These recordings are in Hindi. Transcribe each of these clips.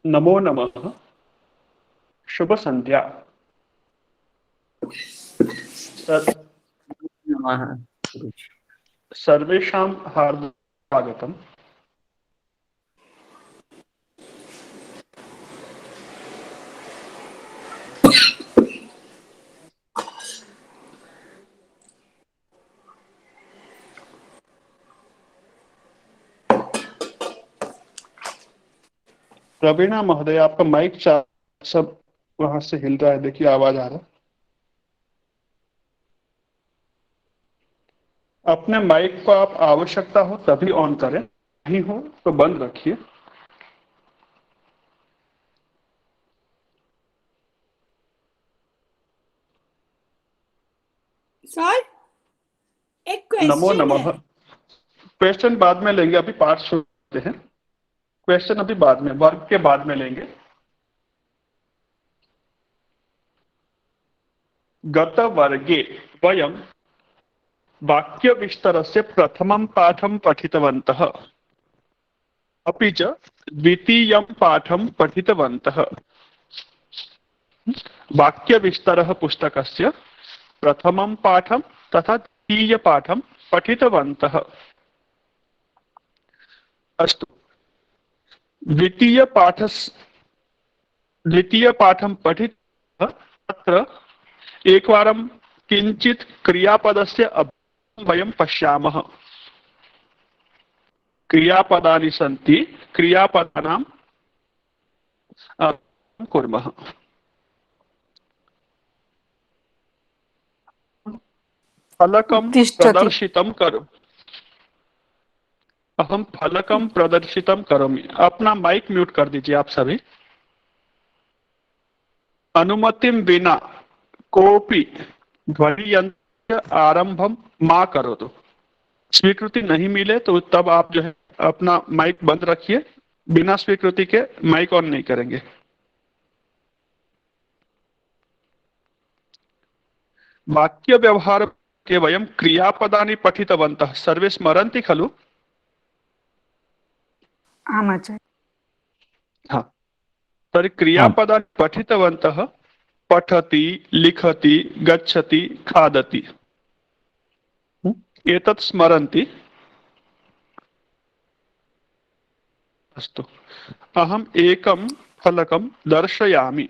नमो नमः। शुभ संध्या। सर, नमः। सर्वेषां हार्दिकं स्वागतम्। रवीना महोदय, आपका माइक सब वहां से हिल रहा है, देखिए आवाज आ रहा है। अपने माइक को आप आवश्यकता हो तभी ऑन करें, नहीं हो तो बंद रखिए। सर, एक नमो क्वेश्चन है। नमः। क्वेश्चन बाद में लेंगे, अभी पाठ सुनते हैं। क्वेश्चन अभी बाद में, वर्ग के बाद में लेंगे। गत वर्गे वयं वाक्यविस्तारस्य प्रथमं पाठं पठितवन्तः, अपि च द्वितीयं पाठं पठितवन्तः। वाक्यविस्तारः पुस्तकस्य प्रथमं पाठं तथा द्वितीयपाठं पठितवन्तः। अस्तु, द्वितीयपाठस् द्वितीयपाठं पठितः। तत्र एकवारं किञ्चित् क्रियापदस्य अभ्यासं वयं पश्यामः। क्रियापदानि सन्ति, क्रियापदानां अभ्यासं कुर्मः। फलकं तिष्ठति। प्रदर्शितं करोमि। अहम फलकं प्रदर्शितं करोमि। अपना माइक म्यूट कर दीजिए आप सभी। अनुमतिं विना कोऽपि ध्वनियंत्र आरंभम मा करोतु। स्वीकृति नहीं मिले तो तब आप जो है अपना माइक बंद रखिए। बिना स्वीकृति के माइक ऑन नहीं करेंगे। वाक्य व्यवहार के वयं क्रियापदानि पठितवन्तः, सर्वे स्मरन्ति खलु? आम् आचार्य। हाँ, तर्हि क्रियापदानि पठितवन्तः। पठति, लिखति, गच्छति, खादति। एतत् स्मरन्ति? अस्तु, अहम् एकं फलकं दर्शयामि।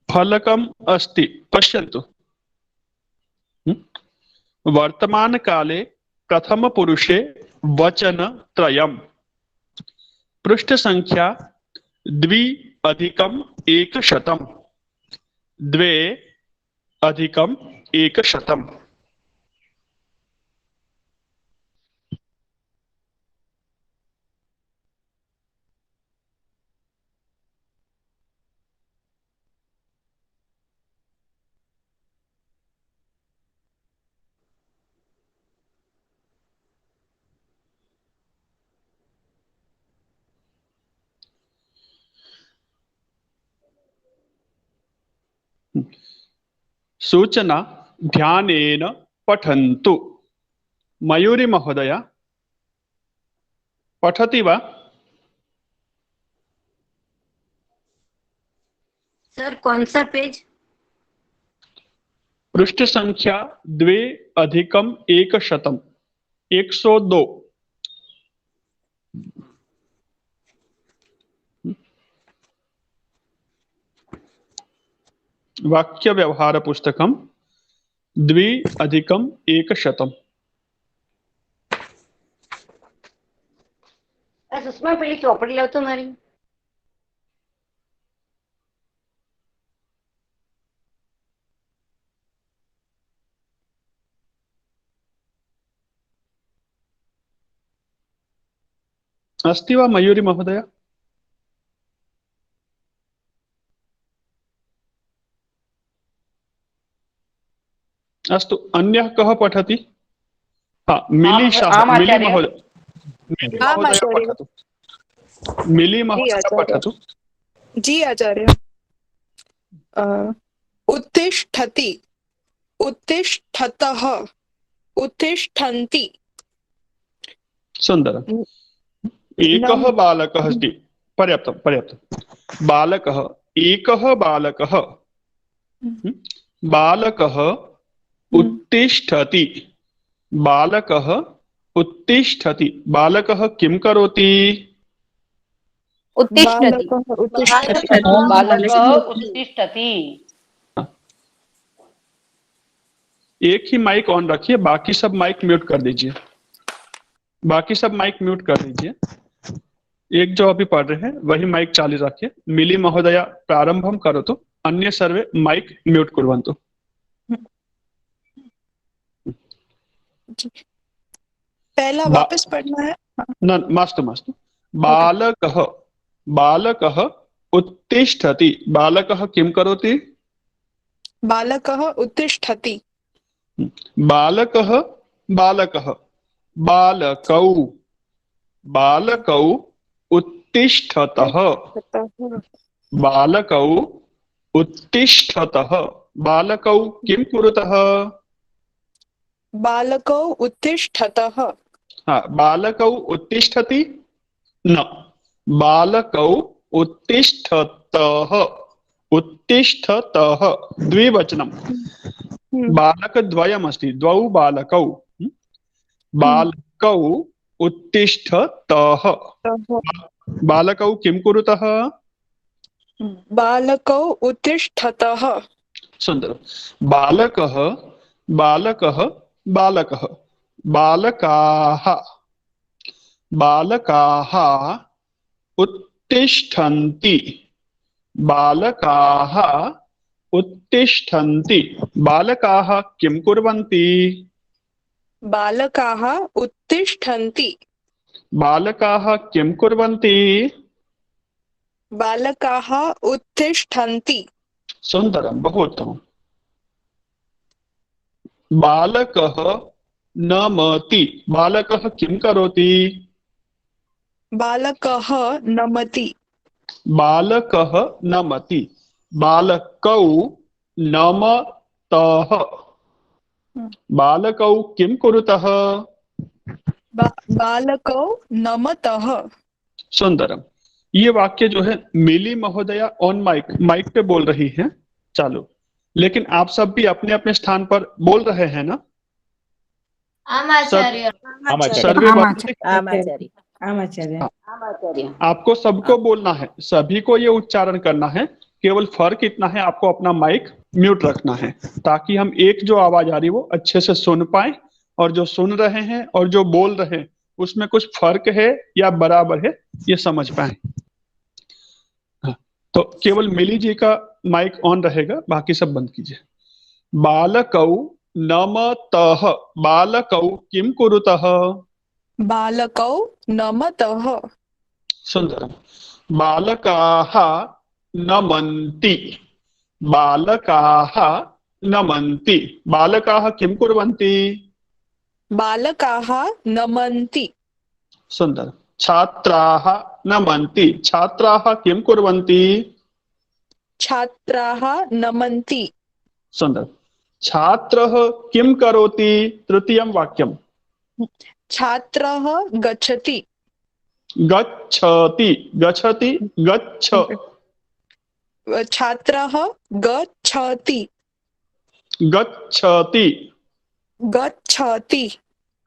फलकम् अस्ति, पश्यन्तु। वर्तमानकाले प्रथमपुरुषे वचनत्रयम्। पृष्ठसङ्ख्या 2+100। 2+100। सूचना ध्यानेन पठन्तु। मयूरी महोदय, पठति वा? सर, कौन सा पेज? पृष्ठ संख्या 2+100। 102। वाक्य व्यवहार पुस्तकम 2+100। सुषमा, પેલી ચોપડી લાવ તો મારી. अस्ति वा मयूरी महोदय? अस्तु, अन्यः कः पठति? हाँ, मिली शाह, आम् मिली आचार्य। महोदय, मिली आम् महोदय आचार्य। पठतु, मिली जी महोदय आचार्य। पठतु। जी आचार्य। उत्तिष्ठति, उत्तिष्ठतः, उत्तिष्ठन्ति। सुन्दरम्। एकः नम बालकः अस्ति, पर्याप्तं पर्याप्तं। बालकः, एकः बालकः, बालकः उत्तिष्ठति, बालकः उत्तिष्ठति, बालकः किं करोति? उत्तिष्ठति। बालकः उत्तिष्ठति। बालकः उत्तिष्ठति। एक ही माइक ऑन रखिए, बाकी सब माइक म्यूट कर दीजिए, बाकी सब माइक म्यूट कर दीजिए। एक जो अभी पढ़ रहे हैं वही माइक चालू रखिए। मिली महोदया प्रारंभं करोतु, अन्ये सर्वे माइक म्यूट कुर्वन्तु। पहला वापस पढ़ना है। न मास्तु मास्तु। बालकः, बालकः उत्तिष्ठति, बालकः किं करोति? बालकः उत्तिष्ठति। बालकः, बालकः, बालकौ, बालकौ उत्तिष्ठतः, बालकौ उत्तिष्ठतः, बालकौ किं कुरुतः? बालकौ उत्तिष्ठतः। हाँ, बालकौ उत्तिष्ठति न, बालकौ उत्तिष्ठतः, उत्तिष्ठतः द्विवचनं, बालकद्वयमस्ति, द्वौ बालकौ, बालकौ उत्तिष्ठतः, बालकौ किं कुरुतः? बालकौ उत्तिष्ठतः। सुन्दरं। बालकः, बालकः, बालकः, बालकाः, बालकाः उत्तिष्ठन्ति, बालकाः उत्तिष्ठन्ति, बालकाः किं कुर्वन्ति? बालकाः उत्तिष्ठन्ति। बालकाः किं कुर्वन्ति? बालकाः उत्तिष्ठन्ति। सुन्दरं, बहु उत्तमम्। बालकः नमति, बालकः किं करोति? बालकः नमति। बालकः नमति, बालकौ नमतः, बालकौ किं कुरुतः? बालकौ नमतः। सुंदरम। ये वाक्य जो है मिली महोदया ऑन माइक, माइक पे बोल रही हैं चालू, लेकिन आप सब भी अपने अपने स्थान पर बोल रहे हैं ना? आचार्य। सर्वे आचार्य। आपको सबको बोलना है, सभी को ये उच्चारण करना है, केवल फर्क इतना है आपको अपना माइक म्यूट रखना है, ताकि हम एक जो आवाज आ रही है वो अच्छे से सुन पाए, और जो सुन रहे हैं और जो बोल रहे हैं उसमें कुछ फर्क है या बराबर है ये समझ पाए। तो केवल मिली जी का माइक ऑन रहेगा, बाकी सब बंद कीजिए। बालकौ नमतः, बालकौ किं कुरुतः? बालकौ नमतः। सुंदरम। बालकाः नमन्ति, बालकाः नमन्ति, बालकाः किं कुर्वन्ति? बालकाः नमन्ति। सुंदर। छात्राः नमन्ति, छात्राः किं कुर्वन्ति? छात्राः नमन्ति। सुंदर। छात्रः किं करोति? तृतीयं वाक्यं। छात्रः गच्छति। गच्छति, गच्छति, गच्छ। छात्रः गच्छति। गच्छति, गच्छति।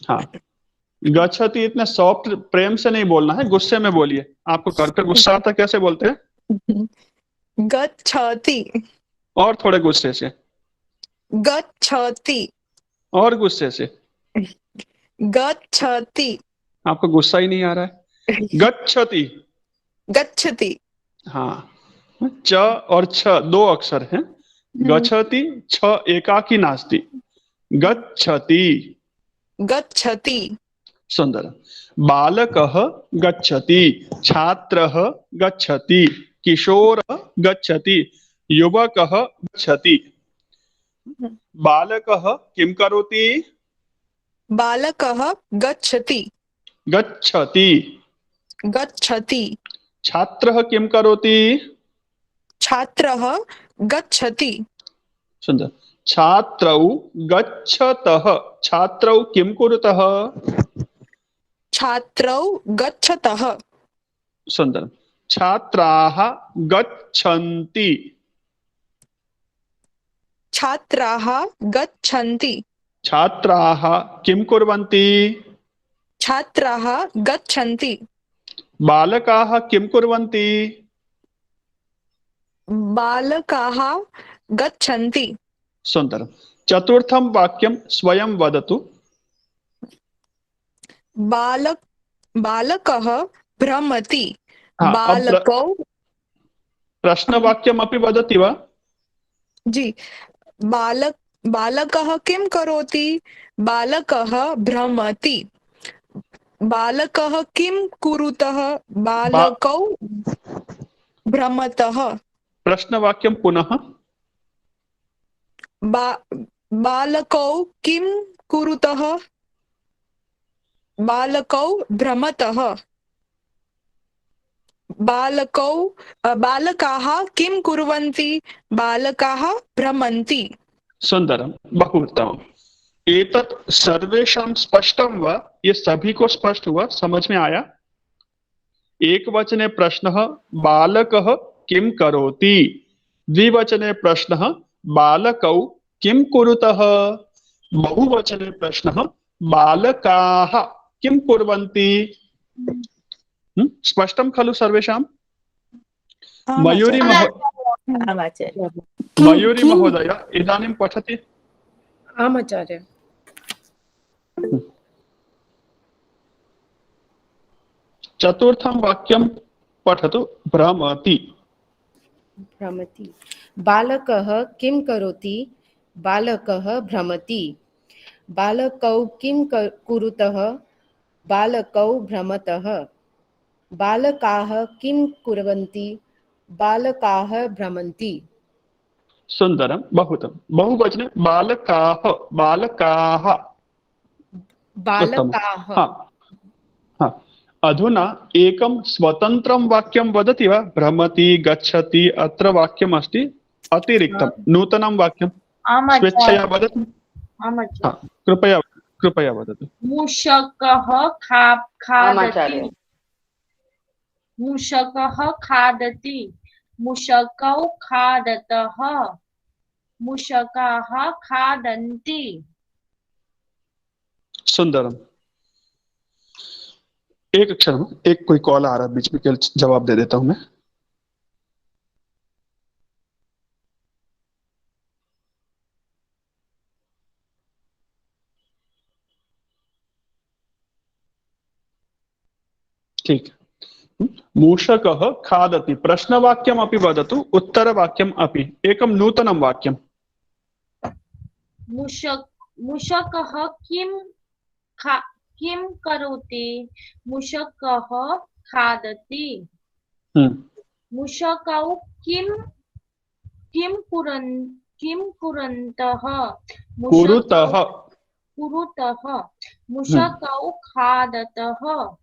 हाँ, गच्छति इतना सॉफ्ट प्रेम से नहीं बोलना है, गुस्से में बोलिए। आपको घर पे गुस्सा आता कैसे बोलते हैं? गच्छति। और थोड़े गुस्से से। गच्छति। और गुस्से से। गच्छति। आपको गुस्सा ही नहीं आ रहा है। गच्छति। गच्छति। हाँ, च और छ दो अक्षर हैं। गच्छति, छ एकाकी नास्ति। गच्छति। गच्छति। सुंदर। बालकः गच्छति, छात्रः गच्छति, किशोरः गच्छति, युवकः गच्छति। बालकः किं करोति? बालकः गच्छति गच्छति। गच्छति छात्रः किं करोति? छात्रः गच्छति सुन्दर। छात्रौ गच्छतः, छात्रौ किं कुरुतः? छात्रौ गच्छतः सुन्दर। छात्राः गच्छन्ति, छात्राः गच्छन्ति छात्राः किं कुर्वन्ति? छात्राः गच्छन्ति बालकाः किं कुर्वन्ति? बालकाः गच्छन्ति सुन्दरं। चतुर्थं वाक्यं स्वयं वदतु। बालकः भ्रमति हाँ, बालकौ प्रश्नवाक्यमपि वदति वा? जी बालकः किं करोति? बालकः भ्रमति बालकः किं कुरुतः? बालकौ भ्रमतः प्रश्नवाक्यं पुनः। बालकौ किं कुरुतः? बालकौ भ्रमतः बालकाः किं कुर्वन्ति? बालकाः भ्रमन्ति। सुंदरम, बहु उत्तमम्। एतत् सर्वेषां स्पष्टं वा? ये सभी को स्पष्ट हुआ, समझ में आया? एक वचने प्रश्नः बालकः किं करोति, द्विवचने प्रश्नः बालकौ किं कुरुतः, बहुवचने प्रश्नः बालकाः किं कुर्वन्ति। स्पष्टं खलु सर्वेषां? मयूरी मयूरी महोदय इदानीं पठति। आम् आचार्य। चतुर्थं वाक्यं पठतु। भ्रमति। भ्रमति। बालकः किं करोति? बालकः भ्रमति। बालकौ किं कुरुतः? बालकौ भ्रमतः। बालकाः किं कुर्वन्ति? बालकाः भ्रमन्ति। सुंदरम, बहुतम। बहुवचने बालकाः, बालकाः। बालकाः। हाँ, हाँ। अधुना एकं स्वतन्त्रं वाक्यं वदति वा? भ्रमति, गच्छति, अत्र वाक्यम् अस्ति अतिरिक्तं नूतनं वाक्यं स्वेच्छया वदतु। हाँ, कृपया वदतु। मूषकः खादति। मूषकः खादति। मूषकौ खादतः। मूषकाः खादन्ति। सुंदरम। एक क्षण, एक कोई कॉल आ रहा है बीच में, केवल जवाब दे देता हूं मैं। ठीक। मूषकः खादति। प्रश्नवाक्यम् अपि वदतु, उत्तरवाक्यम् अपि। एकं नूतनं वाक्यं। मूषकः किं करोति? मूषकः खादति। मूषकौ किं कुर्वन्तः? कुरुतः। मूषकौ खादतः।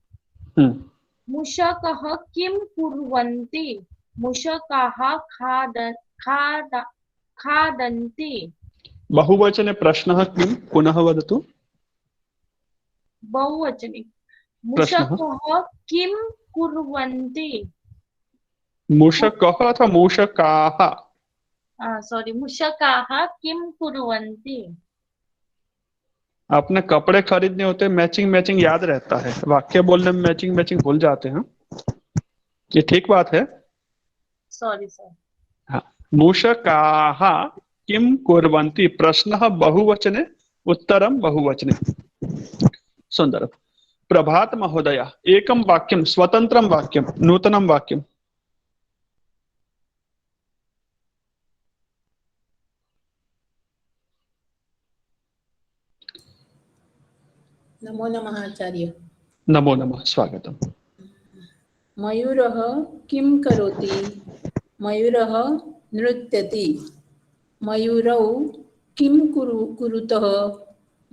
मूषकः किं कुर्वन्ति? मूषकाः खादन्ति। बहुवचने प्रश्नः किं? पुनः वदतु। बहुवचने मूषकः किं कुर्वन्ति? मूषकः अथवा मूषकाः? सॉरी, मूषकाः किं कुर्वन्ति? आपने कपड़े खरीदने होते, मैचिंग याद रहता है, वाक्य बोलने में मैचिंग भूल जाते हैं। ये ठीक बात है? Sorry sir. हाँ, मूषकाः किं कुर्वन्ति। प्रश्नः बहुवचने, उत्तरं बहुवचने। सुंदरं। प्रभात महोदय, एकं वाक्यं, स्वतन्त्रं वाक्यं, नूतनं वाक्यं। नमो नमः आचार्य। नमो नमः, स्वागतम्। मयूरः किं करोति? मयूरः नृत्यति। मयूरौ किं कुरुतः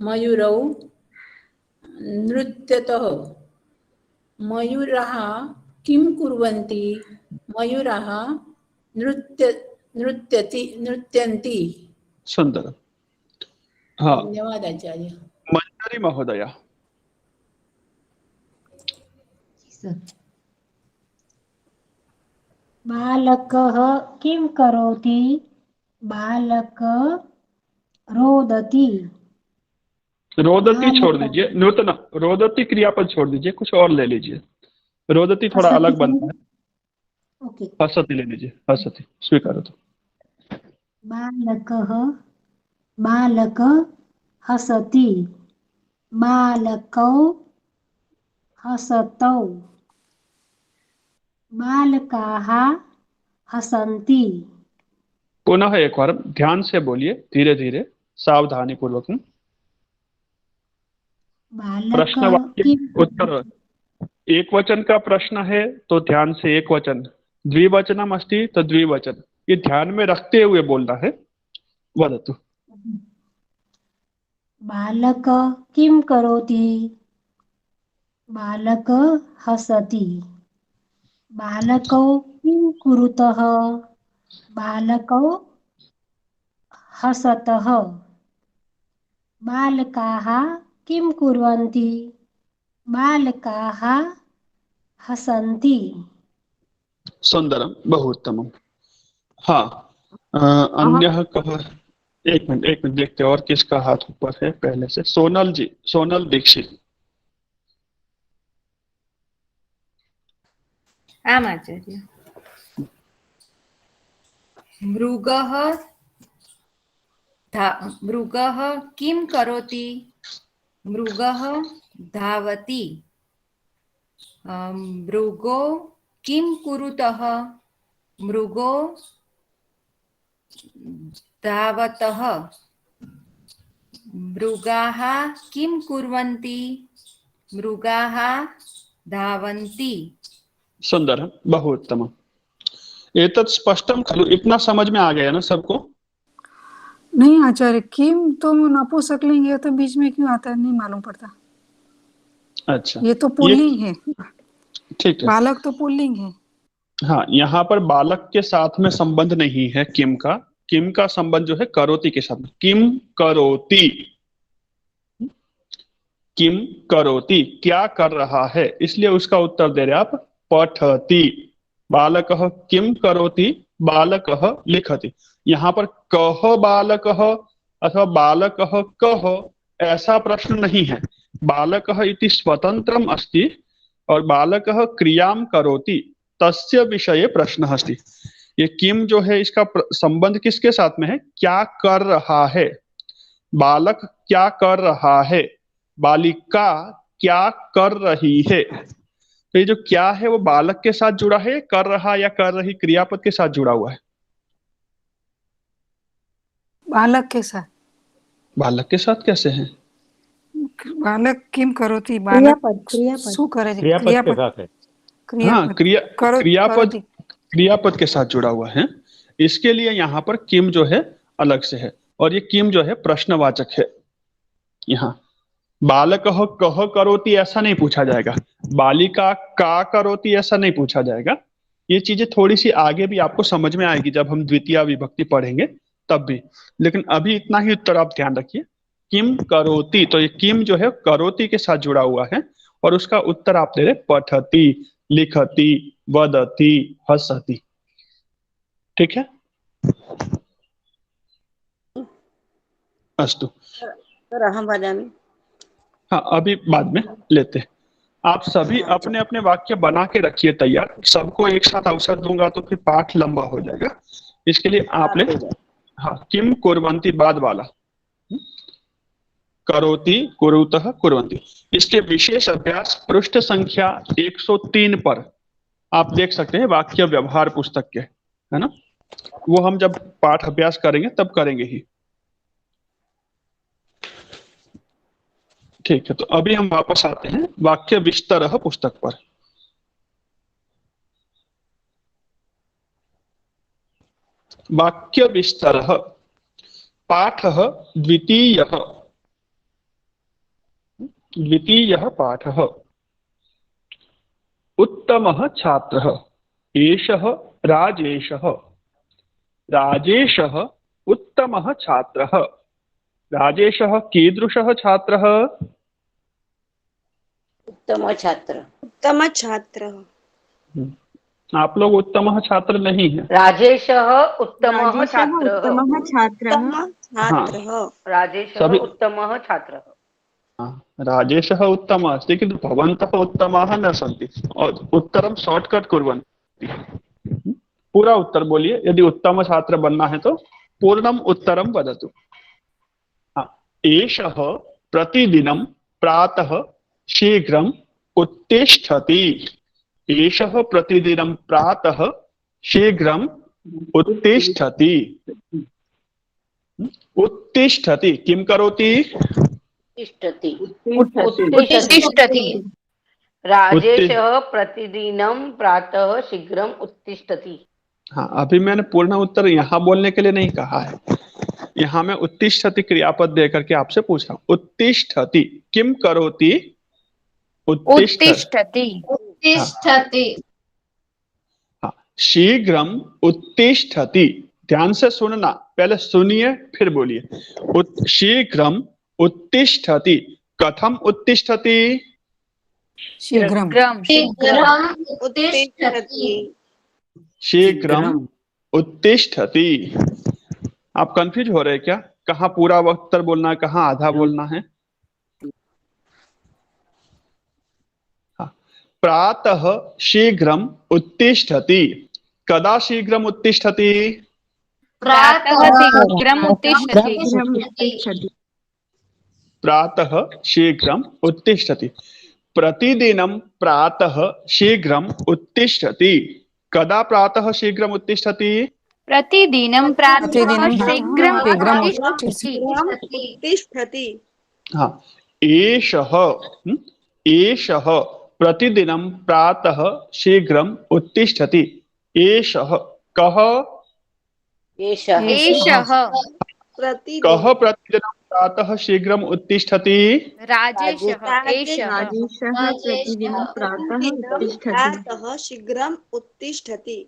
मयूरौ नृत्यतः मयूराः किं कुर्वन्ति मयूराः नृत्यन्ति। सुंदर। हाँ, धन्यवाद आचार्य। मंजरी महोदया। बालकः किं करोति बालक रोदति। रोदती छोड़ दीजिए, नूतन रोदती क्रियापद छोड़ दीजिए, कुछ और ले लीजिए। रोदती थोड़ा अलग बनता है। ओके। हसति ले लीजिए, हसति स्वीकार। बालक हसति बालकौ हसतौ बालकाः हसन्ति। पुनः एक बार ध्यान से बोलिए, धीरे धीरे सावधानी पूर्वक। प्रश्न वाक्य उत्तर। एक वचन का प्रश्न है तो ध्यान से एक वचन, द्विवचनम अस्ति तो द्विवचन, ये ध्यान में रखते हुए बोलना है। वदतु। बालक किं करोति बालक हसति बालकौ किं कुरुतः बालकौ हसतः बालकाः किं कुर्वन्ति बालकाः हसन्ति। सुंदरम, बहु उत्तमम। हाँ, अन्यः कह। एक मिनट देखते और किसका हाथ ऊपर है पहले से। सोनल जी, सोनल दीक्षित। आम आचार्य। मृगः किं करोति मृगः धावति मृगो किं कुरुतः मृगो धावतः मृगाः किं कुर्वन्ति मृगाः धावन्ति। सुंदर, बहु उत्तम। एतत् स्पष्टम खलु, इतना समझ में आ गया ना सबको? नहीं आचार्य, किम तो नपुंसकलिंग है तो बीच में क्यों आता है नहीं मालूम पड़ता। अच्छा, ये तो पुल्लिंग है। ठीक है, बालक तो पुल्लिंग है। हाँ, यहाँ पर बालक के साथ में संबंध नहीं है किम का। किम का संबंध जो है करोति के साथ में। किम करोति, किम करोति, क्या कर रहा है, इसलिए उसका उत्तर दे रहे आप पठति। बालकः किम करोति बालकः लिखति। यहाँ पर कह बालकः अथवा बालकः कह ऐसा प्रश्न नहीं है। बालकः इति स्वतंत्रम अस्ति और बालकः क्रियाम करोति तस्य विषये प्रश्नः अस्ति। ये किम जो है इसका संबंध किसके साथ में है? क्या कर रहा है, बालक क्या कर रहा है, बालिका क्या कर रही है। तो ये जो क्या है वो बालक के साथ जुड़ा है, कर रहा या कर रही क्रियापद के साथ जुड़ा हुआ है? बालक के साथ। बालक के साथ कैसे है? बालक किम करोति बालक क्रियापद शू करे क्रियापद के साथ है। हाँ, क्रियापद के साथ जुड़ा हुआ है। इसके लिए यहाँ पर किम जो है अलग से है और ये किम जो है प्रश्नवाचक है। यहाँ बालकः कह करोति ऐसा नहीं पूछा जाएगा, बालिका का करोति ऐसा नहीं पूछा जाएगा। ये चीजें थोड़ी सी आगे भी आपको समझ में आएगी जब हम द्वितीय विभक्ति पढ़ेंगे तब भी, लेकिन अभी इतना ही उत्तर आप ध्यान रखिए। किम करोति, तो ये किम जो है करोति के साथ जुड़ा हुआ है और उसका उत्तर आप दे रहे पठति, लिखति, वदति, हसति। ठीक है, अस्तु। सर अहम वदामि। हाँ, अभी बाद में लेते हैं। आप सभी अपने अपने वाक्य बना के रखिए तैयार। सबको एक साथ अवसर दूंगा तो फिर पाठ लंबा हो जाएगा। इसके लिए आपने हाँ, किम कुर्वन्ति बाद वाला, करोति, कुरुतः, कुर्वन्ति, इसके विशेष अभ्यास पृष्ठ संख्या 103 पर आप देख सकते हैं, वाक्य व्यवहार पुस्तक के, है ना। वो हम जब पाठ अभ्यास करेंगे तब करेंगे ही। ठीक है, तो अभी हम वापस आते हैं वाक्य विस्तरः पुस्तक पर। वाक्य विस्तरः, पाठः द्वितीयः। द्वितीयः पाठः। उत्तमः छात्रः। एषः राजेशः। राजेशः उत्तमः छात्रः। राजेशः कीदृशः छात्रः? उत्तम छात्र। उत्तम छात्र। आप लोग उत्तमः छात्र नहीं है। राजेशः उत्तमः छात्रः। उत्तमः छात्रः। राजेशः सभी- उत्तमः छात्रः। राजेशः उत्तमः अस्ति किन्तु भवन्तः उत्तमाः न सन्ति। और उत्तरं शॉर्टकट कुर्वन्ति। पूरा उत्तर बोलिए। यदि उत्तम छात्र बनना है तो पूर्णम उत्तरम वदतु। एषः प्रतिदिनं प्रातः शीघ्रम् उत्तिष्ठति। एषः प्रतिदिनं प्रातः शीघ्रम् उत्तिष्ठति। उत्तिष्ठति किं करोति? तिष्ठति। उत्तिष्ठति। राजेशः प्रतिदिनं प्रातः शीघ्रम् उत्तिष्ठति। हाँ, अभी मैंने पूर्ण उत्तर यहाँ बोलने के लिए नहीं कहा है। यहाँ मैं उत्तिष्ठति क्रियापद दे करके आपसे पूछ रहा हूँ। उत्तिष्ठति किम करोति? उत्तिष्ठति। हाँ, शीघ्रम उत्तिष्ठति। ध्यान से सुनना, पहले सुनिए फिर बोलिए। शीघ्रम उत्तिष्ठति। कथम उत्तिष्ठति? शीघ्रम। शीघ्रम उत्तिष्ठति। आप कंफ्यूज हो रहे हैं क्या? कहाँ पूरा उत्तर बोलना है, कहाँ आधा बोलना है? हाँ। प्रातः शीघ्रम उत्तिष्ठति। कदा शीघ्रम उत्तिष्ठति? प्रातः शीघ्रम उत्तिष्ठति। प्रतिदिनं प्रातः शीघ्रम उत्तिष्ठति। कदा प्रातः शीघ्रम उत्तिष्ठति? प्रतिदिनं प्रतिदिनं शीघ्रम् शीघ्रम् उत्तिष्ठति। हाँ, एषः प्रतिदिनं प्रातः शीघ्रम् उत्तिष्ठति। एषः कः? कः प्रतिदिनं प्रातः शीघ्रम् उत्तिष्ठति? राजेशः प्रतिदिनं प्रातः शीघ्रम् उत्तिष्ठति।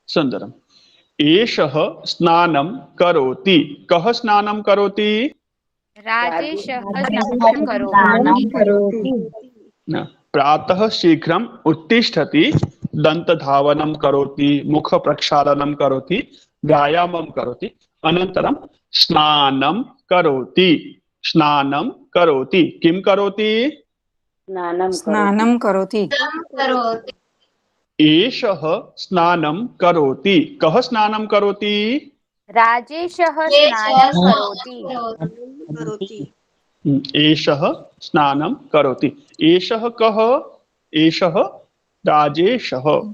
सुंदरम। एषः स्नानं करोति। कः स्नानं करोति? न, प्रातः शीघ्रम् उत्तिष्ठति। दन्तधावनं करोति, मुख प्रक्षालनं करोति, व्यायामं करोति, अनन्तरं स्नानं करोति। स्नानं करोति किं करोति? स्नानं करोति। एषः स्नानं करोति। कः स्नानं करोति? राजेशः एषः स्नानं करोति। एषः कः? एषः राजेशः।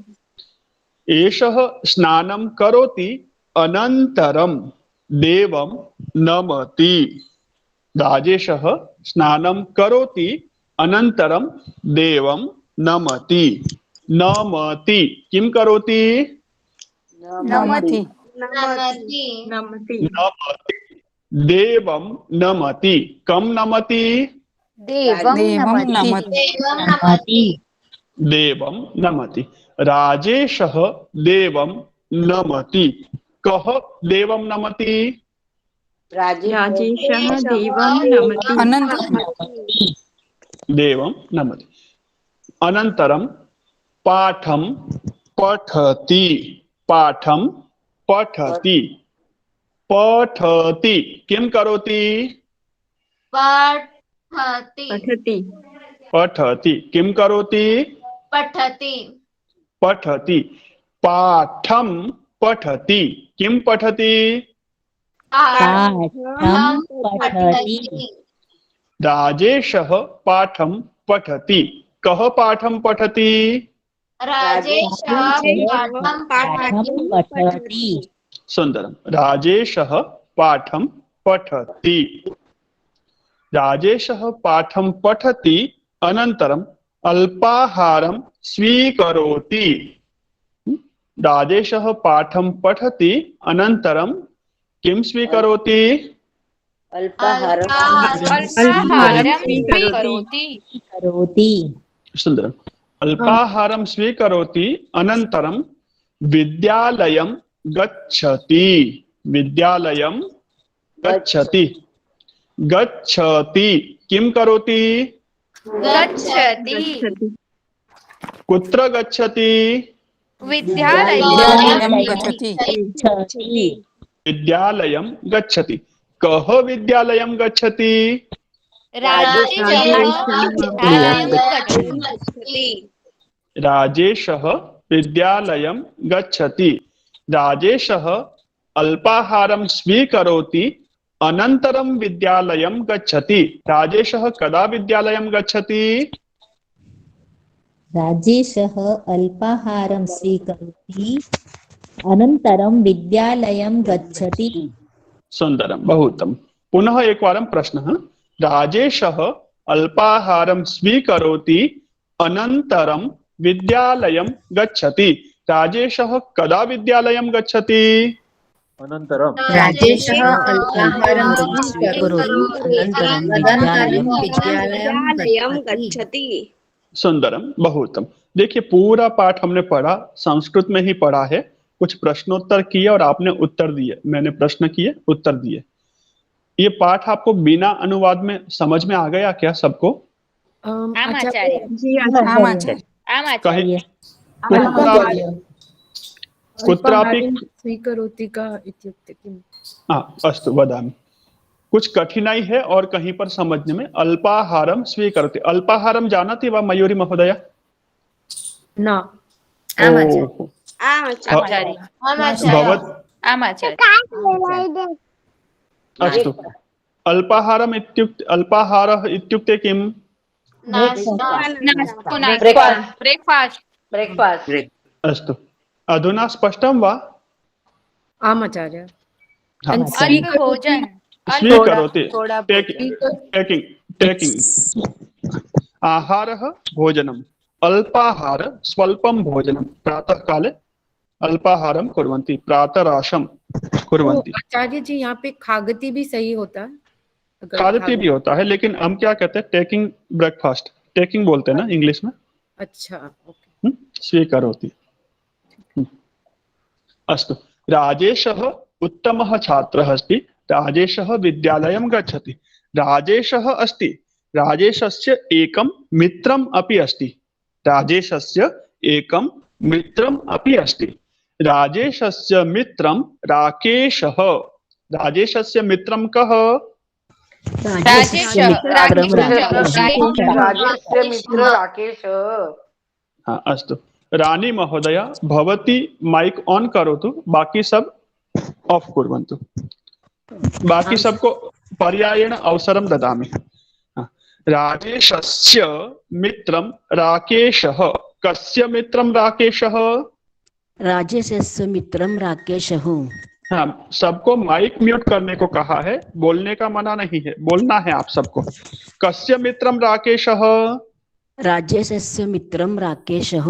एषः स्नानं करोति अनन्तरं देवं नमति। राजेशः स्नानं करोति अनन्तरं देवं नमति। नमति किं करोति? नमति। नमति। देवं नमति। कं नमति? देवं नमति। देवं नमति। राजेशः देवं नमति। कः देवं नमति? राजेशः देवं नमति। देवं नमति। अनन्तरं पाठं पठति। पाठं पठति। पठति किं करोति? पठति किं करोति? पठति। पाठं पठति किं पठति? राजेशः पाठं पठति। कः पाठं पठति? सुंदरम। राजेशः पाठं पठति। राजेशः पाठं पठति अनन्तरम् अल्पाहारं स्वीकरोति। राजेशः पाठं पठति अनन्तरं किं स्वीकरोति? अल्पाहारं अल्पाहारं स्वीकरोति सुंदरम् अल्पाहारं स्वीकरोति अनन्तरं विद्यालयं गच्छति विद्यालयं गच्छति गच्छति किं करोति गच्छति कुत्र गच्छति विद्यालयं विद्यालयं गच्छति कः विद्यालयं गच्छति राजेशः विद्यालयं गच्छति राजेशः अल्पाहारं स्वीकरोति अनन्तरं विद्यालयं गच्छति राजेशः कदा विद्यालयं गच्छति राजेशः अल्पाहारं स्वीकरोति अनन्तरं विद्यालयं गच्छति सुन्दरं बहु उत्तमं पुनः एकवारं प्रश्नः राजेशः अल्पाहारं स्वीकरोति अनन्तरं विद्यालयं गच्छति राजेशः कदा विद्यालयं गच्छति अनन्तरं राजेशः अल्पाहारं स्वीकरोति अनन्तरं विद्यालयं गच्छति सुंदरम बहुत उत्तम देखिए पूरा पाठ हमने पढ़ा संस्कृत में ही पढ़ा है कुछ प्रश्नोत्तर किए और आपने उत्तर दिए मैंने प्रश्न किए उत्तर दिए ये पाठ आपको बिना अनुवाद में समझ में आ गया क्या सबको कहीं कुत्रापि स्वीकरोति इत्युक्ते किम् अस्तु वदामि कुछ कठिनाई है और कहीं पर समझने में अल्पाहारम स्वीकरोति अल्पाहारम जानाति वा मयूरी महोदय न अस्तु अल्पाहारम अल्पाहारः इत्युक्ते किम् ब्रेकफास्ट अस्तु अधुना स्पष्टं वा आचार्य स्वीकरोति टेकिंग आहारः भोजनम् अल्पाहार स्वल्पं भोजनं प्रातः काले अल्पाहारं कुर्वन्ति प्रातराशं कुर्वन्ति आचार्य जी यहाँ पे खागति भी सही होता है खागति भी होता है लेकिन हम क्या कहते हैं टेकिंग ब्रेकफास्ट टेकिंग बोलते हैं ना इंग्लिश में अच्छा ओके स्वीकरोति अस्तु राजेशः उत्तमः छात्रः अस्ति राजेशः विद्यालयं गच्छति राजेशः अस्ति राजेशस्य एकं मित्रम् अपि अस्ति राजेशस्य एकं मित्रम् अपि अस्ति राजेशस्य मित्रं राकेशः राजेशस्य मित्रं कः राजेशस्य मित्र राकेश हाँ अस्तु रानी महोदय भवती माइक ऑन करोतु बाकी सब ऑफ कुर्वन्तु बाकी सबको पर्यायेण अवसरं ददामि राजेशस्य मित्रं राकेशः कस्य मित्रं राकेशः राजेशस्य मित्रं राकेशः हाँ सबको माइक म्यूट करने को कहा है बोलने का मना नहीं है बोलना है आप सबको कस्य मित्रं राकेशः राजेशस्य मित्रं राकेशः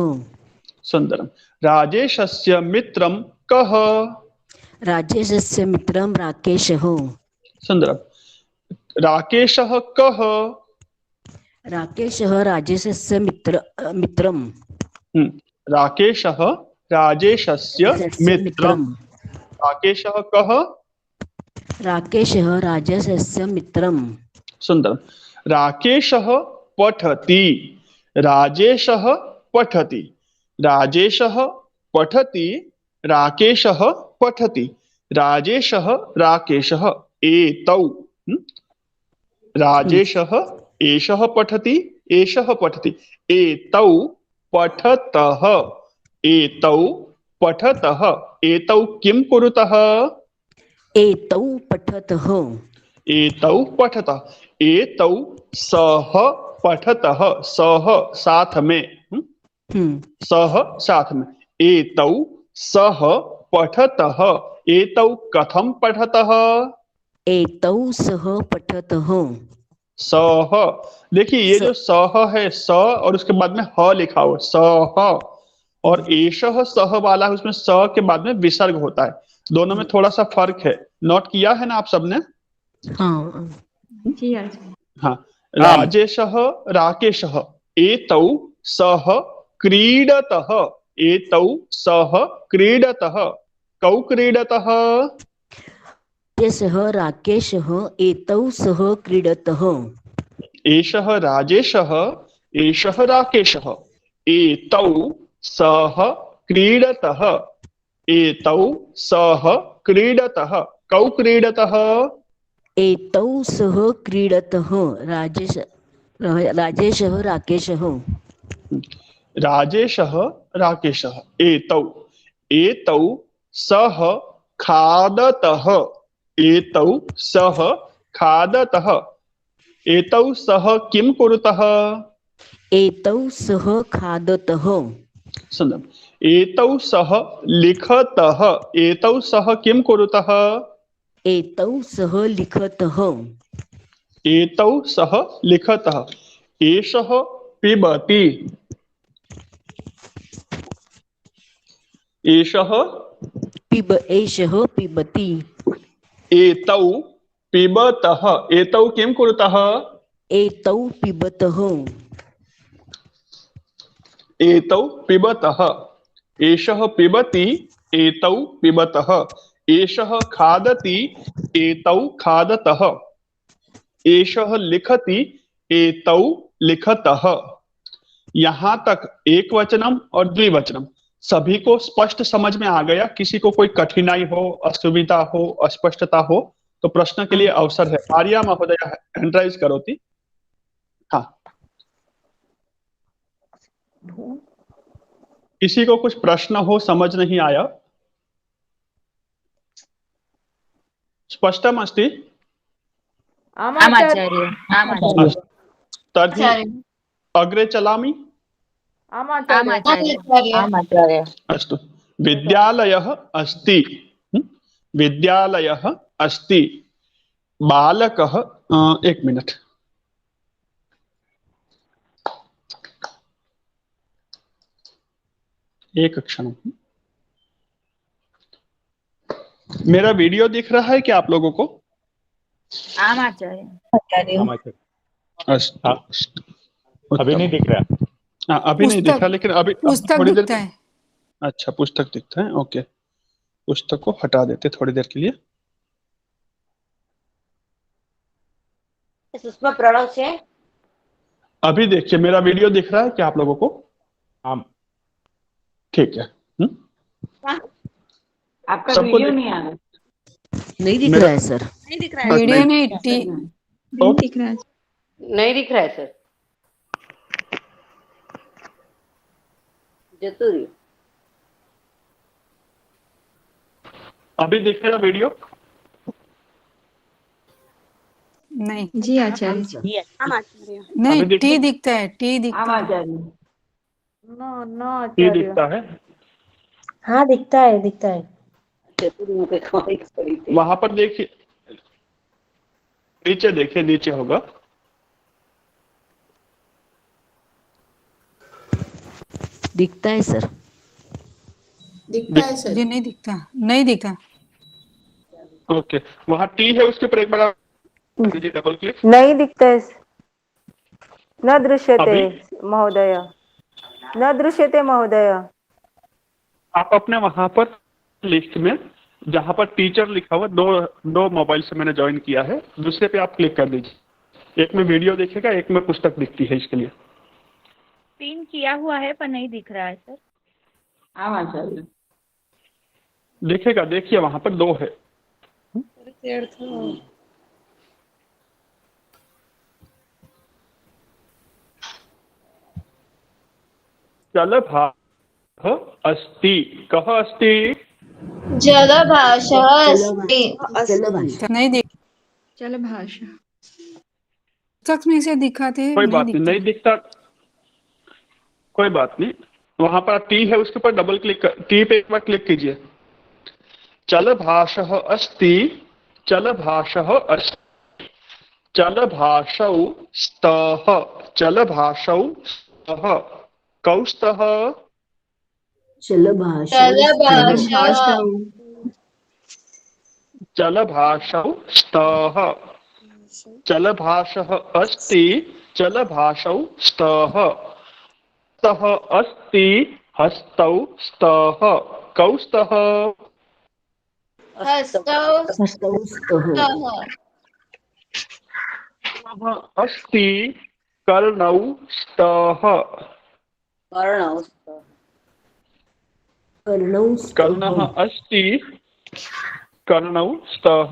सुंदरम राजेशस्य मित्रं कः राजेशस्य मित्रं राकेशः सुंदरम राकेशः कः राकेशः राजेशस्य मित्रं राकेशः राजेशस्य मित्रं राकेशः कः राकेशः राजेशस्य मित्रं सुंदरम राकेशः पठति राजेशः पठति राजेशः पठति राकेशः पठति राजेशः राकेशः एतौ राजेशः एषः पठति एषः पठति एतौ पठतः एतौ पठतः एतौ किं कुरुतः एतौ पठतः एतौ पठतः एतौ सः पठतः सः साथ में सः साथ में एतौ सः पठतः एतौ कथं पठतः एतौ सः पठतः सः देखिए ये जो सः है स और उसके बाद में ह लिखा हुआ सः और एषः सः वाला है उसमें स के बाद में विसर्ग होता है दोनों में थोड़ा सा फर्क है नोट किया है ना आप सबने हाँ हाँ, राजेशः राकेशः एतौ सह क्रीडतः, एतौ सह क्रीडतः, कौ क्रीडतः? राजेशः राकेशः एतौ सह क्रीडतः। एषः राजेशः एषः राकेशः एतौ सह क्रीडतः, एतौ सह क्रीडतः, कौ क्रीडतः? एतौ सह क्रीडतः राजेशः राकेशः। राजेशः राकेशः एतौ, एतौ सह खादतः, एतौ सह खादतः, एतौ सह किं कुरुतः? एतौ सह खादतः। सुन्दरम्। एतौ सह लिखतः, एतौ सह किं कुरुतः? एतौ सह लिखतः। एतौ सह लिखतः। एषः पिबति, एषः एषः पिबति। एतौ पिबतः, एतौ किं कुरुतः? एतौ पिबतः। एतौ पिबतः। एषः पिबति, एतौ पिबतः। एषः खादति, एतौ खादतः। एषः लिखति, एतौ लिखतः। यहाँ तक एक वचनम और द्विवचनम सभी को स्पष्ट समझ में आ गया? किसी को कोई कठिनाई हो, असुविधा हो, अस्पष्टता हो तो प्रश्न के लिए अवसर है। आर्या महोदय हैंड राइज करोति। हाँ, किसी को कुछ प्रश्न हो, समझ नहीं आया? स्पष्टम अस्ति? तर्हि अग्रे चलामि। अस्तु। विद्यालयः अस्ति, विद्यालयः अस्ति। बालकः, एक मिनट, एक क्षण। मेरा वीडियो दिख रहा है क्या आप लोगों को? अभी नहीं दिख रहा। हाँ, अभी नहीं दिख रहा, लेकिन अभी पुस्तक थोड़ी देर। दिखता है। अच्छा, पुस्तक दिखता है, ओके। पुस्तक को हटा देते थोड़ी देर के लिए। सुषमा प्रणव से अभी देखिए, मेरा वीडियो दिख रहा है क्या आप लोगों को? हाँ, ठीक है। आपका सबको वीडियो नहीं आ रहा। नहीं दिख रहा है सर। नहीं दिख रहा है। वीडियो नहीं दिख रहा है। नहीं दिख रहा है सर। जतुरी अभी दिख रहा वीडियो? नहीं जी आचार्य। नहीं, अभी टी दिखता है, टी दिखता है। ये दिखता है, हाँ दिखता है, दिखता है। वहां पर देखिए, नीचे देखिए, नीचे होगा। दिखता है सर। दिखता है सर। जी नहीं दिखता, नहीं दिखता। ओके, वहां टी है, उसके ऊपर एक बार कीजिए डबल क्लिक। नहीं दिखता है, न दृश्यते अभी? महोदय, न दृश्यते महोदय। आप अपने वहां पर लिस्ट में जहां पर टीचर लिखा हुआ, दो मोबाइल से मैंने ज्वाइन किया है, दूसरे पे आप क्लिक कर दीजिए। एक में वीडियो दिखेगा, एक में पुस्तक दिखती है। इसके लिए पिन किया हुआ है पर नहीं दिख रहा है सर। आचार्य दिखेगा, देखिए वहां पर दो है। जलभाषः अस्ति। कः अस्ति? जलभाषः अस्ति। नहीं दिख, जलभाषा। पुस्तक में से दिखाते हैं, कोई बात नहीं, नहीं दिखता, कोई बात नहीं। वहां पर टी है, उसके ऊपर डबल क्लिक कर, टी पे एक बार क्लिक कीजिए। चलभाषः अस्ति, चलभाषः अस्ति, चलभाषौ स्तः, चलभाषौ स्तः, कौ स्तः? चलभाषौ स्तः चलभाषः अस्ति चलभाषौ स्तः स्तः अस्ति हस्तौ स्तः कौ स्तः हस्तौ स्तः अस्ति कर्णौ स्तः कर्णः अस्ति कर्णौ स्तः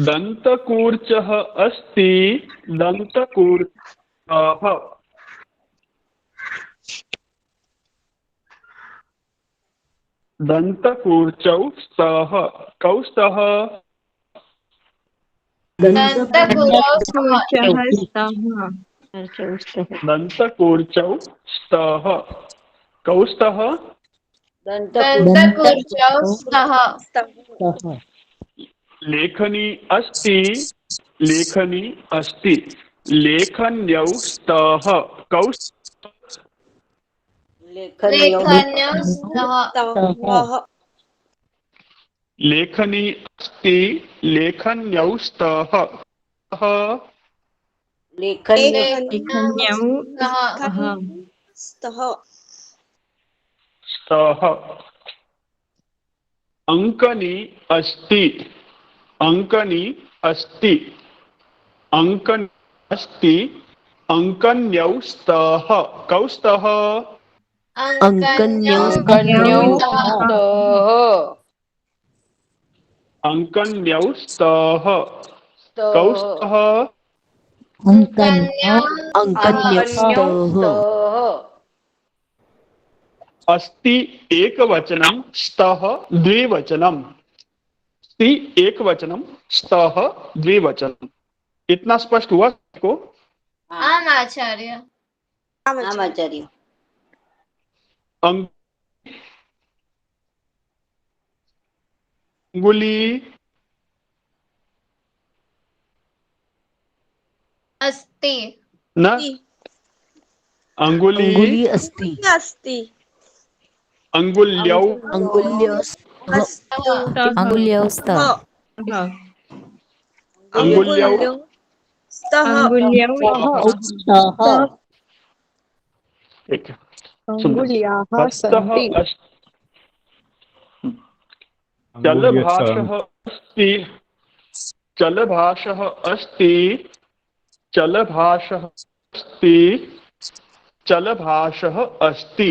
दन्तकूर्चः अस्ति दन्तकूर्चः दन्तकूर्चौ स्तः कौ स्तः दन्तकूर्चौ स्तः कौ स्तः लेखनी अस्ति लेखन्यौ स्तः कौ लेखनी अस्ति लेखन्यौ स्तः स्तः अंकनी अस्ति अंकन्यौ स्तः कौ स्तः अंकन्यौ स्तः कौ स्तः अस्ति एकवचनं स्तः द्विवचनम् अस्ति एकवचनम स्तः द्विवचनम। इतना स्पष्ट हुआ को? आम आचार्य। अंगुली अस्ति न अंगुली अस्ति अंगुल्यौ अंगुल्यौ स्तः अंगुल्याः सन्ति। चलभाषः अस्ति चलभाषः अस्ति चलभाषः अस्ति चलभाषः अस्ति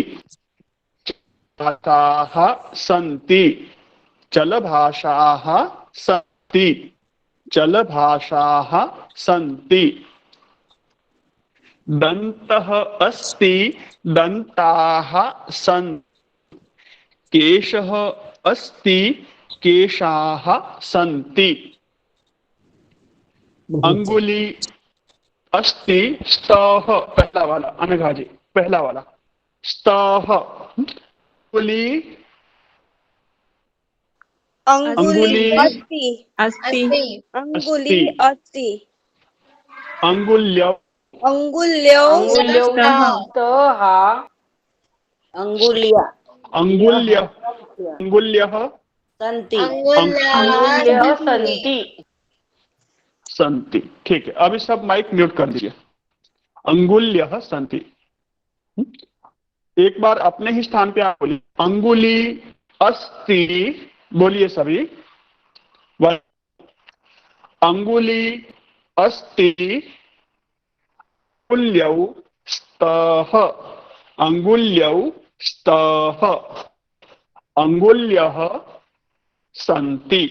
भाषाः सन्ति चलभाषाः सन्ति चलभाषाः सन्ति। दन्तः अस्ति दन्ताः सन्ति केशः अस्ति केशाः सन्ति। अंगुली अस्ति स्तः पहला वाला अनघा जी पहला वाला स्तः अंगुली अंगुल्यौ अंगुल्यः सन्ति। ठीक है, अभी सब माइक म्यूट कर दीजिए। अंगुल्यः सन्ति। एक बार अपने ही स्थान पे आप बोलिए अंगुली अस्ति बोलिए सभी। अंगुली अस्ति अंगुल्यौ स्तः अंगुल्यौ स्तः अंगुल्यः सन्ति।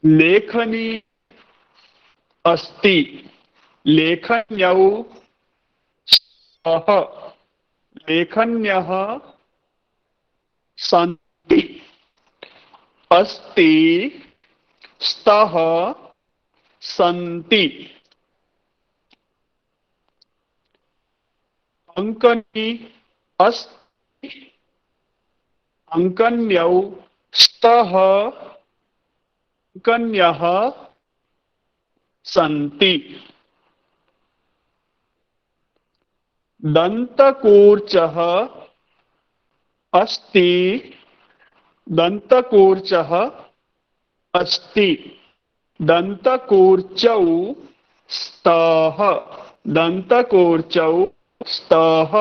लेखनी अस्ति लेखन्यौ स्तः लेखन्यः सन्ति। अस्ति स्तः सन्ति। अंकनी अस्ति अंकन्यौ स्तः अंकन्यः सन्ति। दन्तकूर्चः अस्ति, दन्तकूर्चः अस्ति, दन्तकूर्चौ स्तः, दन्तकूर्चौ स्तः,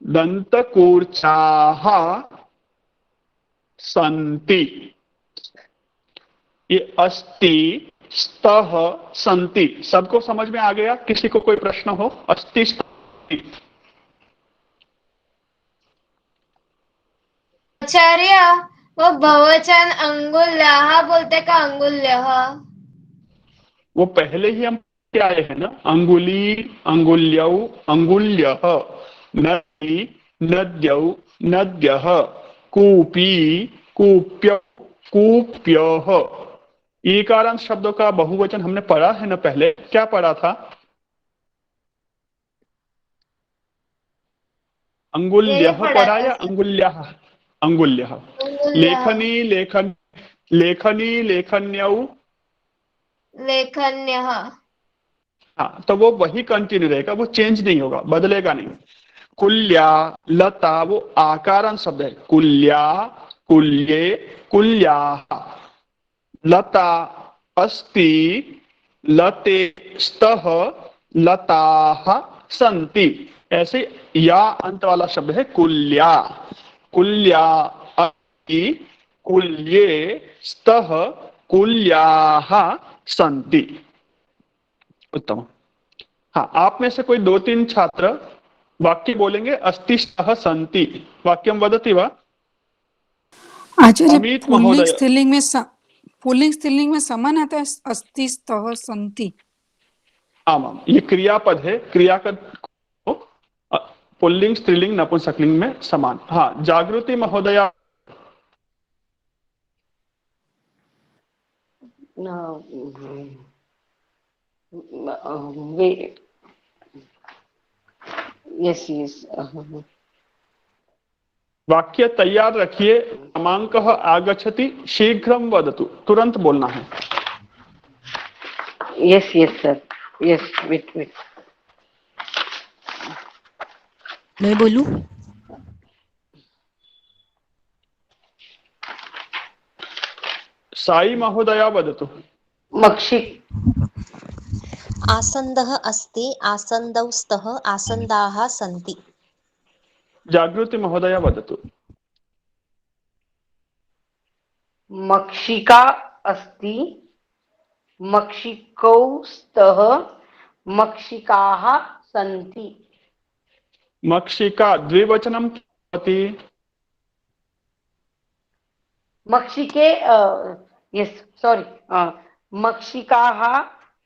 दन्तकूर्चाः सन्ति। ये अस्ति, स्तः, सन्ति सबको समझ में आ गया? किसी को कोई प्रश्न हो? अस्ति, सन्ति। आचार्य वो बहुवचन अंगुल्याः बोलते का अंगुल्यः? वो पहले ही हम क्या आए हैं ना, अंगुली, अंगुल्यौ, अंगुल्यः, नदी, नद्यौ, नद्यः, कूपी, कूप्यौ, कूप्यः। ईकारांत शब्दों का बहुवचन हमने पढ़ा है ना पहले। क्या पढ़ा था? अंगुल्यः पढ़ा या अंगुल्याः? अंगुल्यः। लेखनी, लेखन, लेखनी, लेखन्यौ, लेखन्यः। हाँ, तो वो वही कंटिन्यू रहेगा, वो चेंज नहीं होगा, बदलेगा नहीं। कुल्या, लता वो आकारांत शब्द है। कुल्या, कुल्ये, कुल्याः। लता अस्ति, लते स्तः, लताः सन्ति। ऐसे या अंत वाला शब्द है कुल्या। कुल्या अस्ति, कुल्ये स्तः, कुल्याः सन्ति। उत्तम। हाँ, आप में से कोई 2-3 छात्र वाक्य बोलेंगे अस्ति स्तः सन्ति। वाक्यं वदति वा? आचार्य पुल्लिंग स्त्रीलिंग में समान आता है अस्ति स्तः सन्ति। आमाम, ये क्रियापद है। क्रियापद पुल्लिंग, स्त्रीलिंग, नपुंसकलिंग में समान। हाँ, जागृति महोदया। यस वाक्य तैयार रखिए। क्रमांकः आगच्छति, शीघ्रं वदतु। तुरंत बोलना है। Yes sir, yes, wait. मैं बोलूं? साई महोदया वदतु। मक्षी। आसन्दः अस्ति, आसन्दौ स्तः, आसन्दाः सन्ति। जागृति महोदया वदतु। मक्षिका अस्ति, मक्षिकौ स्तः, मक्षिकाः सन्ति। मक्षिका द्विवचनं भवति। मक्षिके, यस सॉरी, मक्षिकाः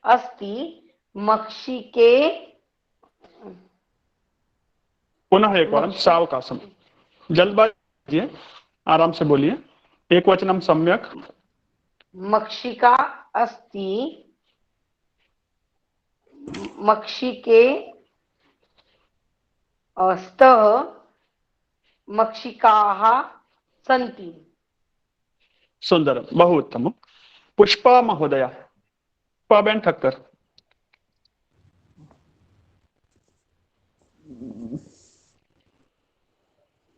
अस्ति, मक्षिके। पुनः एक बार सावकाशम, जल्दबाजी, आराम से बोलिए। एक वचनम सम्यक। मक्षिका अस्ति, मक्षिके स्तः, मक्षिकाः सन्ति। सुंदरम, बहु उत्तम। पुष्पा महोदया, पुष्पाबेन ठक्कर।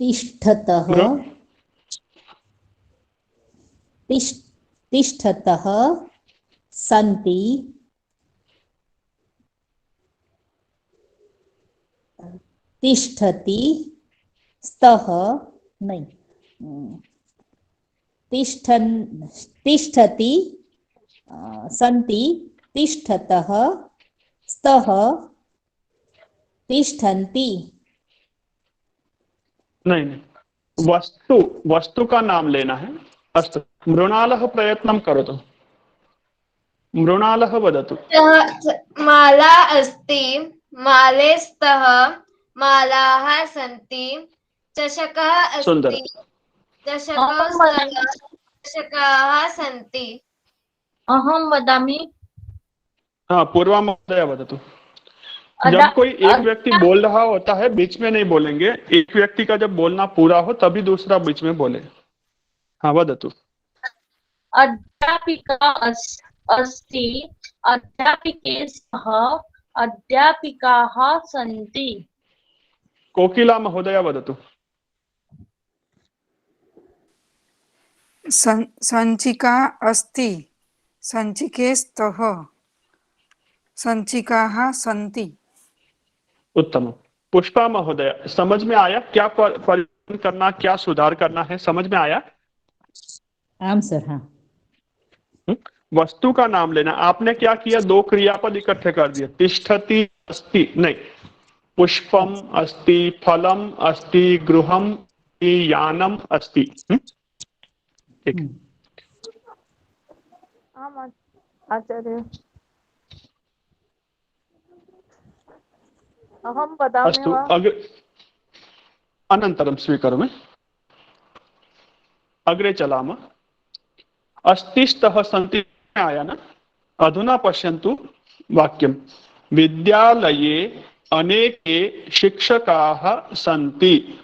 तिष्ठतः, तिष्ठतः सन्ति, तिष्ठति, स्तः नहीं, तिष्ठति, सन्ति, तिष्ठतः, स्तः, तिष्ठन्ति। नहीं, वस्तु का नाम लेना है। अस्तु, मृणालः प्रयत्नं करोतु। मृणालः वदतु। माला अस्ति, माले स्तः, मालाः सन्ति। चषकः अस्ति, चषकौ स्तः, चषकाः सन्ति। अहं वदामि। हाँ, पूर्वा महोदया वदतु। जब कोई एक व्यक्ति बोल रहा होता है बीच में नहीं बोलेंगे। एक व्यक्ति का जब बोलना पूरा हो तभी दूसरा बीच में बोले। हाँ, वदतु। अध्यापिका अस्ति, अध्यापिके स्तः, अध्यापिकाः सन्ति। कोकिला महोदया वदतु। सञ्चिका अस्ति, सञ्चिके स्तः, सञ्चिकाः सन्ति। उत्तम। पुष्पा महोदय, समझ में आया क्या परिवर्तन करना, क्या सुधार करना है, समझ में आया? आम सर, हाँ। वस्तु का नाम लेना। आपने क्या किया, दो क्रियापद इकट्ठे कर दिए। तिष्ठति अस्ति नहीं, पुष्पम अस्ति, फलम अस्ति, गृहम यानम अस्ति। ठीक। आचार्य अहम वदामि अस्तु, वा? अनन्तरं स्वीकरोमि। अग्रे चलामः। अस्तिस्तः सन्ति आया न? अधुना पश्यन्तु वाक्यं। विद्यालये अनेके शिक्षकाः सन्ति।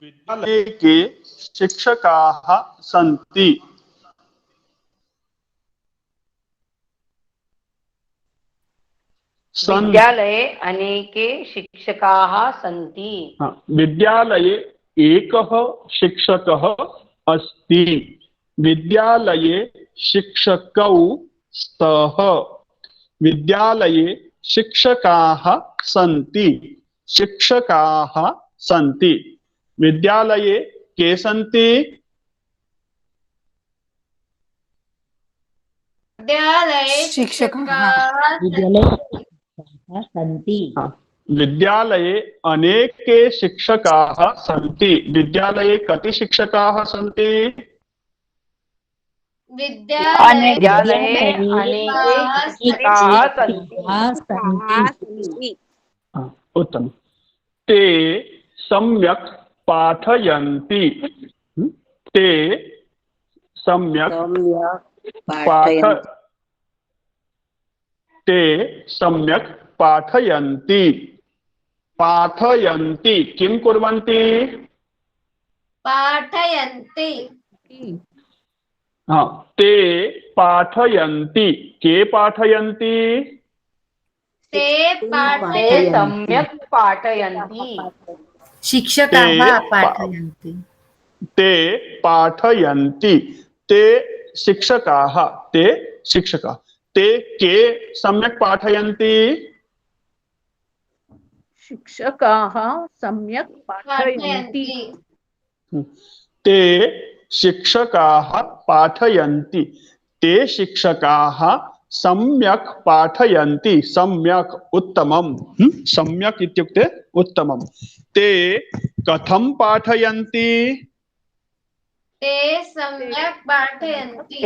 विद्यालये के शिक्षकाः सन्ति। विद्यालये अनेके शिक्षकाः सन्ति। विद्यालये एकः शिक्षकः अस्ति। विद्यालये शिक्षकौ स्तः। विद्यालये शिक्षकाः सन्ति। शिक्षकाः सन्ति। विद्यालये के सन्ति? विद्यालये शिक्षकाः सन्ति। विद्यालये अनेके शिक्षकाः सन्ति। विद्यालये कति शिक्षकाः सन्ति? विद्यालये अनेके शिक्षकाः सन्ति। उत्तम। ते सम्यक् पाठयन्ति। ते सम्यक् ते सम्यक् पाठयन्ति। पाठयन्ति किं कुर्वन्ति? पाठयन्ति। हाँ, ते पाठयन्ति। के पाठयन्ति? ते सम्यक् पाठयन्ति। शिक्षकाः पाठयन्ति। ते पाठयन्ति। ते शिक्षकाः। ते शिक्षकाः। ते के सम्यक् पाठयन्ति? शिक्षकाः सम्यक् पाठयन्ति। ते शिक्षकाः पाठयन्ति। ते शिक्षकाः सम्यक् पाठयन्ति। सम्यक् उत्तमम्। सम्यक् इत्युक्ते उत्तमम्। ते कथं पाठयन्ति? ते सम्यक् पाठयन्ति।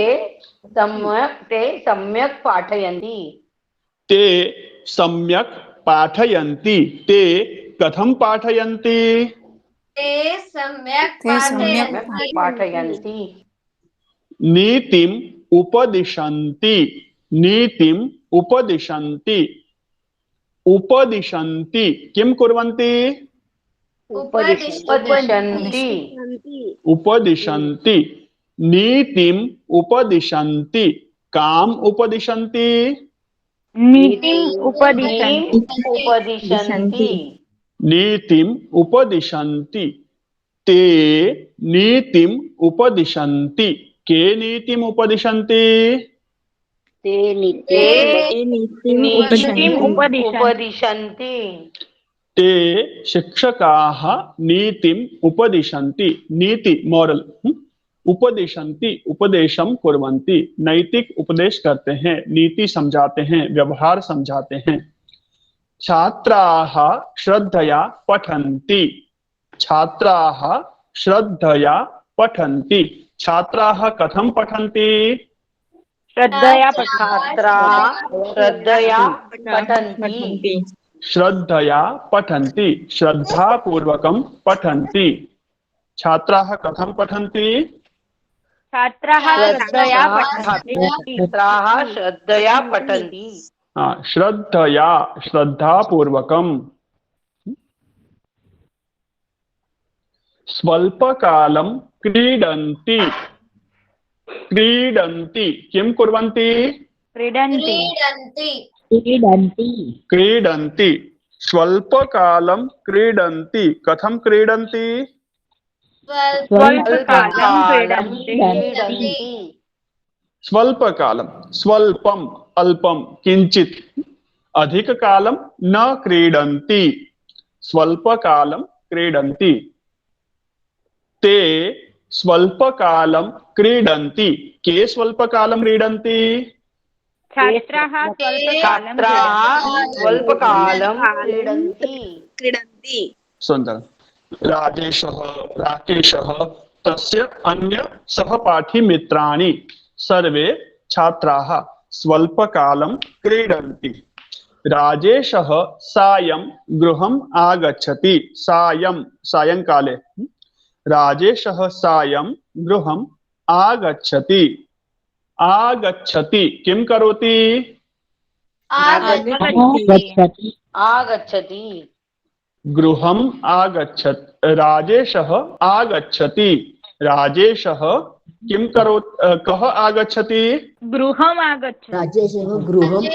ते सम्यक् पाठयन्ति। ते सम्यक् पाठयन्ति। ते कथं पाठयन्ति? ते सम्यक् पाठयन्ति। नीतिम् उपदिशन्ति। नीतिम् उपदिशन्ति। उपदिशन्ति किं कुर्वन्ति? उपदिशन्ति। उपदिशन्ति। नीतिम् उपदिशन्ति। काम् उपदिशन्ति? नीतिम् उपदिशन्ति। नीतिम् उपदिशन्ति। ते नीतिम् उपदिशन्ति। के नीतिम् उपदिशन्ति? ते नीतिम् उपदिशन्ति। ते शिक्षकाः नीतिम् उपदिशन्ति। नीति मॉरल उपदिशन्ति उपदेशं कुर्वन्ति। नैतिक उपदेश करते हैं, नीति समझाते हैं, व्यवहार समझाते हैं। छात्राः श्रद्धया पठन्ति। छात्राः श्रद्धया पठन्ति। छात्राः कथं पठन्ति? श्रद्धया पठन्ति। श्रद्धया पठन्ति। श्रद्धापूर्वकं पठन्ति। छात्राः कथं पठन्ति? छात्राः श्रद्धया पठन्ति। श्रद्धया श्रद्धापूर्वकं। स्वल्पकालं क्रीडन्ति क्रीडन्ति किं कुर्वन्ति क्रीडन्ति क्रीडन्ति स्वल्पकालं क्रीडन्ति कथं क्रीडन्ति स्वल्पकालं क्रीडन्ति स्वल्पकालं स्वल्पम अल्पम किंचित अधिक कालम न क्रीडन्ति स्वल्पकालं क्रीडन्ति ते स्वल्पकालं क्रीडन्ति के स्वल्पकालं क्रीडन्ति छात्राः स्वल्पकालं क्रीडन्ति सुंदर राजेशः राकेशः तस्य अन्य सहपाठी मित्राणि सर्वे छात्राः स्वल्पकालं क्रीडन्ति राजेशः सायं गृहम् आगच्छति सायं सायंकाले राजेशः सायं गृहम् आगच्छति आगच्छति किं करोति आगच्छति गृहम् आगच्छति राजेशः आगच्छति राजेशः किं कः आगच्छति गृहम् आगच्छति राजेशः गृहम्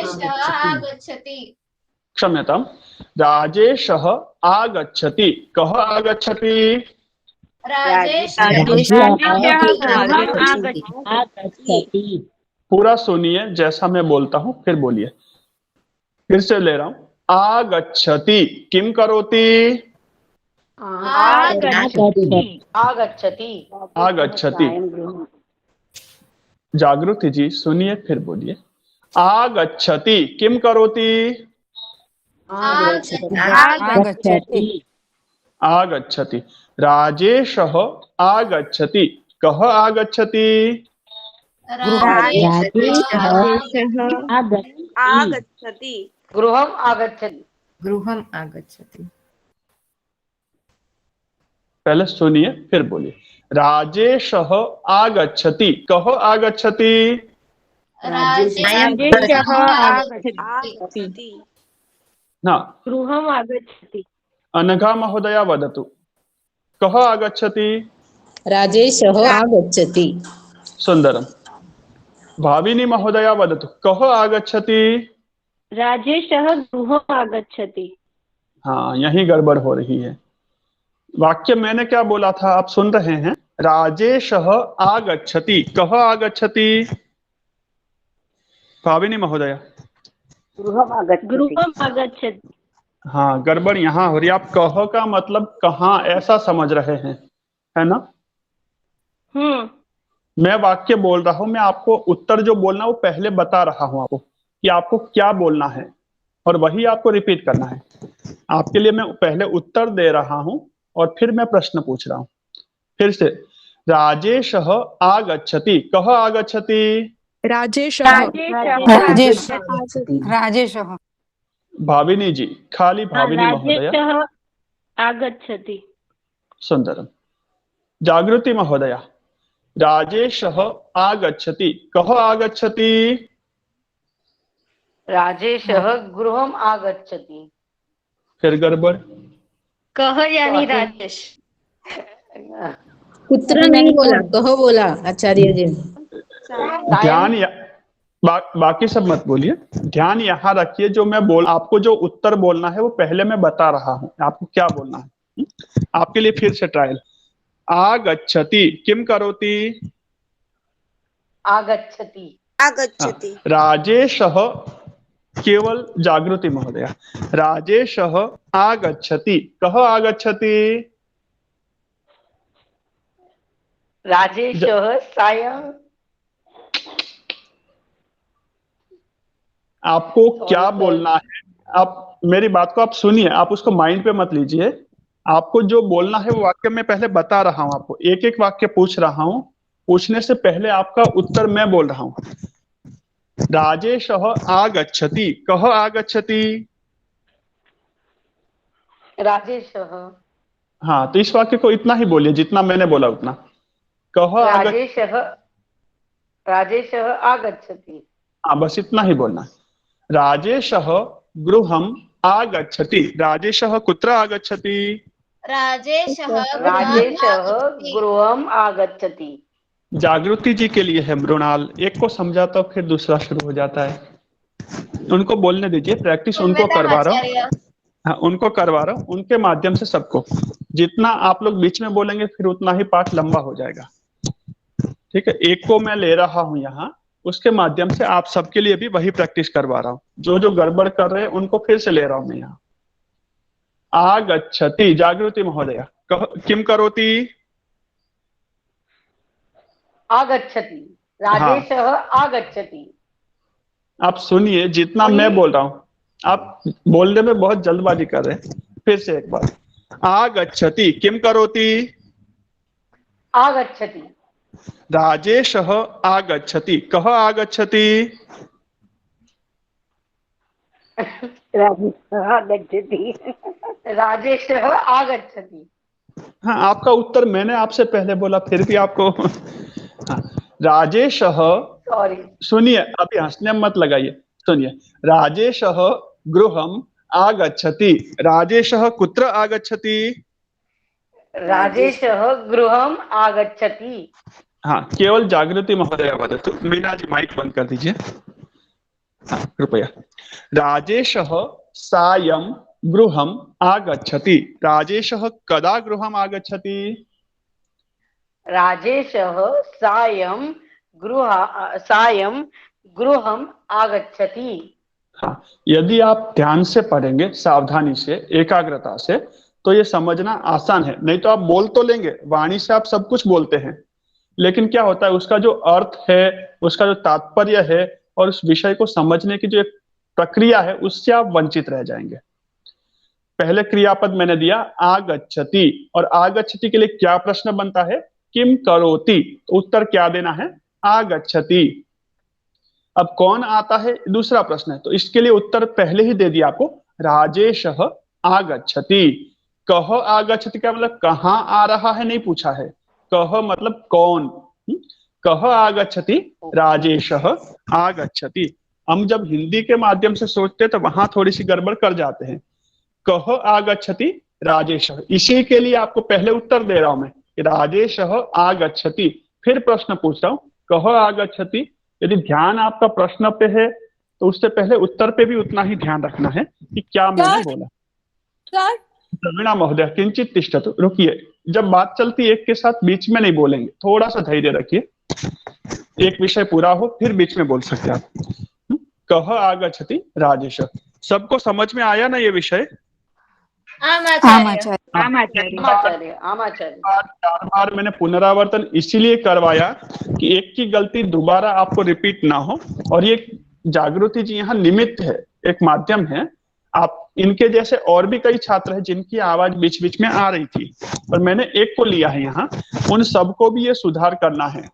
आगच्छति क्षम्यतां राजेशः आगच्छति कः आगच्छति आगच्छति पूरा सुनिए जैसा मैं बोलता हूं फिर बोलिए फिर से ले रहा हूं आगच्छति किं करोति आगच्छति आगच्छति जागृति जी सुनिए फिर बोलिए आगच्छति किं करोति आगच्छति आगच्छति राजेशः आगच्छति कः आगच्छति आगच्छति गृहम् आगच्छति गृहम् आगच्छति पहले सुनिए फिर बोलिए राजेशः आगच्छति कः आगच्छति न गृहम् आगच्छति अनघा महोदया वदतु कः आगच्छति राजेशः आगच्छति सुंदरम भाविनी महोदया वदतु कः आगच्छति राजेशः गृहम् आगच्छति हाँ यही गड़बड़ हो रही है वाक्य मैंने क्या बोला था आप सुन रहे हैं राजेशः आगच्छति कः आगच्छति भाविनी महोदया गृहम् आगच्छति हाँ गड़बड़ यहाँ हो रही है। आप कह का मतलब कहाँ ऐसा समझ रहे हैं है ना मैं वाक्य बोल रहा हूं मैं आपको उत्तर जो बोलना वो पहले बता रहा हूं आपको कि आपको क्या बोलना है और वही आपको रिपीट करना है आपके लिए मैं पहले उत्तर दे रहा हूं और फिर मैं प्रश्न पूछ रहा हूं फिर से राजेशः आगच्छति कः आगच्छति राजेशः भाविनी जी खाली भाविनी महोदया राजेशः आगच्छति सुंदरम जागृति महोदया राजेशः आगच्छति कः आगच्छति राजेशः गृहम् आगच्छति फिर गड़बड़ कह यानी राजेश पुत्र नहीं बोला कहो बोला आचार्य जी ध्यान बाकी सब मत बोलिए ध्यान यहाँ रखिए जो मैं आपको जो उत्तर बोलना है वो पहले मैं बता रहा हूँ आपको क्या बोलना है आपके लिए फिर से ट्रायल आगच्छति किम करोति आगच्छति आगच्छति राजेशः केवल जागृति महोदया राजेशः आगच्छति कः आगच्छति राजेशः सायं आपको क्या बोलना है आप मेरी बात को आप सुनिए आप उसको माइंड पे मत लीजिए आपको जो बोलना है वो वाक्य मैं पहले बता रहा हूं आपको एक एक वाक्य पूछ रहा हूं पूछने से पहले आपका उत्तर मैं बोल रहा हूं राजेशः आगच्छति कः आगच्छति राजेशः हाँ तो इस वाक्य को इतना ही बोलिए जितना मैंने बोला उतना कः राजेशः आगच्छति हाँ बस इतना ही बोलना राजेशः गृहम् आगच्छति राजेशः कुत्र आगच्छति राजेशः गृहम् आगच्छति। जागृति जी के लिए है मृणाल। एक को समझाता हूँ फिर दूसरा शुरू हो जाता है। उनको बोलने दीजिए, प्रैक्टिस उनको करवा रहा हूँ। हाँ, उनको करवा रहा हूँ, उनके माध्यम से सबको। जितना आप लोग बीच में बोलेंगे फिर उतना ही पाठ लंबा हो जाएगा। ठीक है, एक को मैं ले रहा हूँ यहाँ, उसके माध्यम से आप सबके लिए भी वही प्रैक्टिस करवा रहा हूँ। जो जो गड़बड़ कर रहे हैं उनको फिर से ले रहा हूँ मैं यहाँ। आगच्छति, जागृति महोदय किम करोति? आगच्छति, राजेशः आगच्छति। आप सुनिए, जितना मैं बोल रहा हूँ आप बोलने में बहुत जल्दबाजी कर रहे हैं। फिर से एक बार, आगच्छति, किम करोति? आगच्छति, राजेशः आगच्छति, कः आगच्छति? आगच्छति, राजेशः आगच्छति। हाँ, आपका उत्तर मैंने आपसे पहले बोला, फिर भी आपको हाँ, राजेशः, सॉरी सुनिए, अभी हंसने मत लगाइए, सुनिए। राजेशः गृहम् आगच्छति। राजेशः कुत्र आगच्छति? राजेशः गृहम् आगच्छति। हाँ, केवल जागृति महोदय वदतु। मीना जी माइक बंद कर दीजिए, हाँ, कृपया। राजेशः सायं गृहम् आगच्छति। राजेशः कदा गृहम् आगच्छति? राजेशः सायं गृहम् आगच्छति। हाँ, यदि आप ध्यान से पढ़ेंगे, सावधानी से, एकाग्रता से, तो ये समझना आसान है। नहीं तो आप बोल तो लेंगे, वाणी से आप सब कुछ बोलते हैं, लेकिन क्या होता है उसका जो अर्थ है, उसका जो तात्पर्य है और उस विषय को समझने की जो एक प्रक्रिया है, उससे आप वंचित रह जाएंगे। पहले क्रियापद मैंने दिया आगच्छति, और आगच्छति के लिए क्या प्रश्न बनता है? किम करोति। तो उत्तर क्या देना है? आगच्छति। अब कौन आता है दूसरा प्रश्न है, तो इसके लिए उत्तर पहले ही दे दिया आपको, राजेशः आगच्छति। कह आगच्छति का मतलब कहाँ आ रहा है नहीं पूछा है, कह मतलब कौन। कह आगच्छति, राजेशः आगच्छति। हम जब हिंदी के माध्यम से सोचते तो वहां थोड़ी सी गड़बड़ कर जाते हैं। कह आगच्छति राजेशः, इसी के लिए आपको पहले उत्तर दे रहा हूं मैं कि राजेशः आगच्छति, फिर प्रश्न पूछ रहा हूं कह आगच्छति। यदि ध्यान आपका प्रश्न पे है तो उससे पहले उत्तर पे भी उतना ही ध्यान रखना है कि क्या मैंने बोला। प्रवीणा महोदय किंचित तिष्ठतु, रुकिए। जब बात चलती है एक के साथ बीच में नहीं बोलेंगे, थोड़ा सा धैर्य रखिए। एक विषय पूरा हो फिर बीच में बोल सकते हैं आप। कह आगच्छति राजेश, सबको समझ में आया ना ये विषय? चार बार मैंने पुनरावर्तन इसीलिए करवाया कि एक की गलती दोबारा आपको रिपीट ना हो। और ये जागृति जी यहाँ निमित्त है, एक माध्यम है। आप इनके जैसे और भी कई छात्र हैं जिनकी आवाज बीच बीच में आ रही थी, और मैंने एक को लिया है यहाँ। उन सबको भी ये सुधार करना है,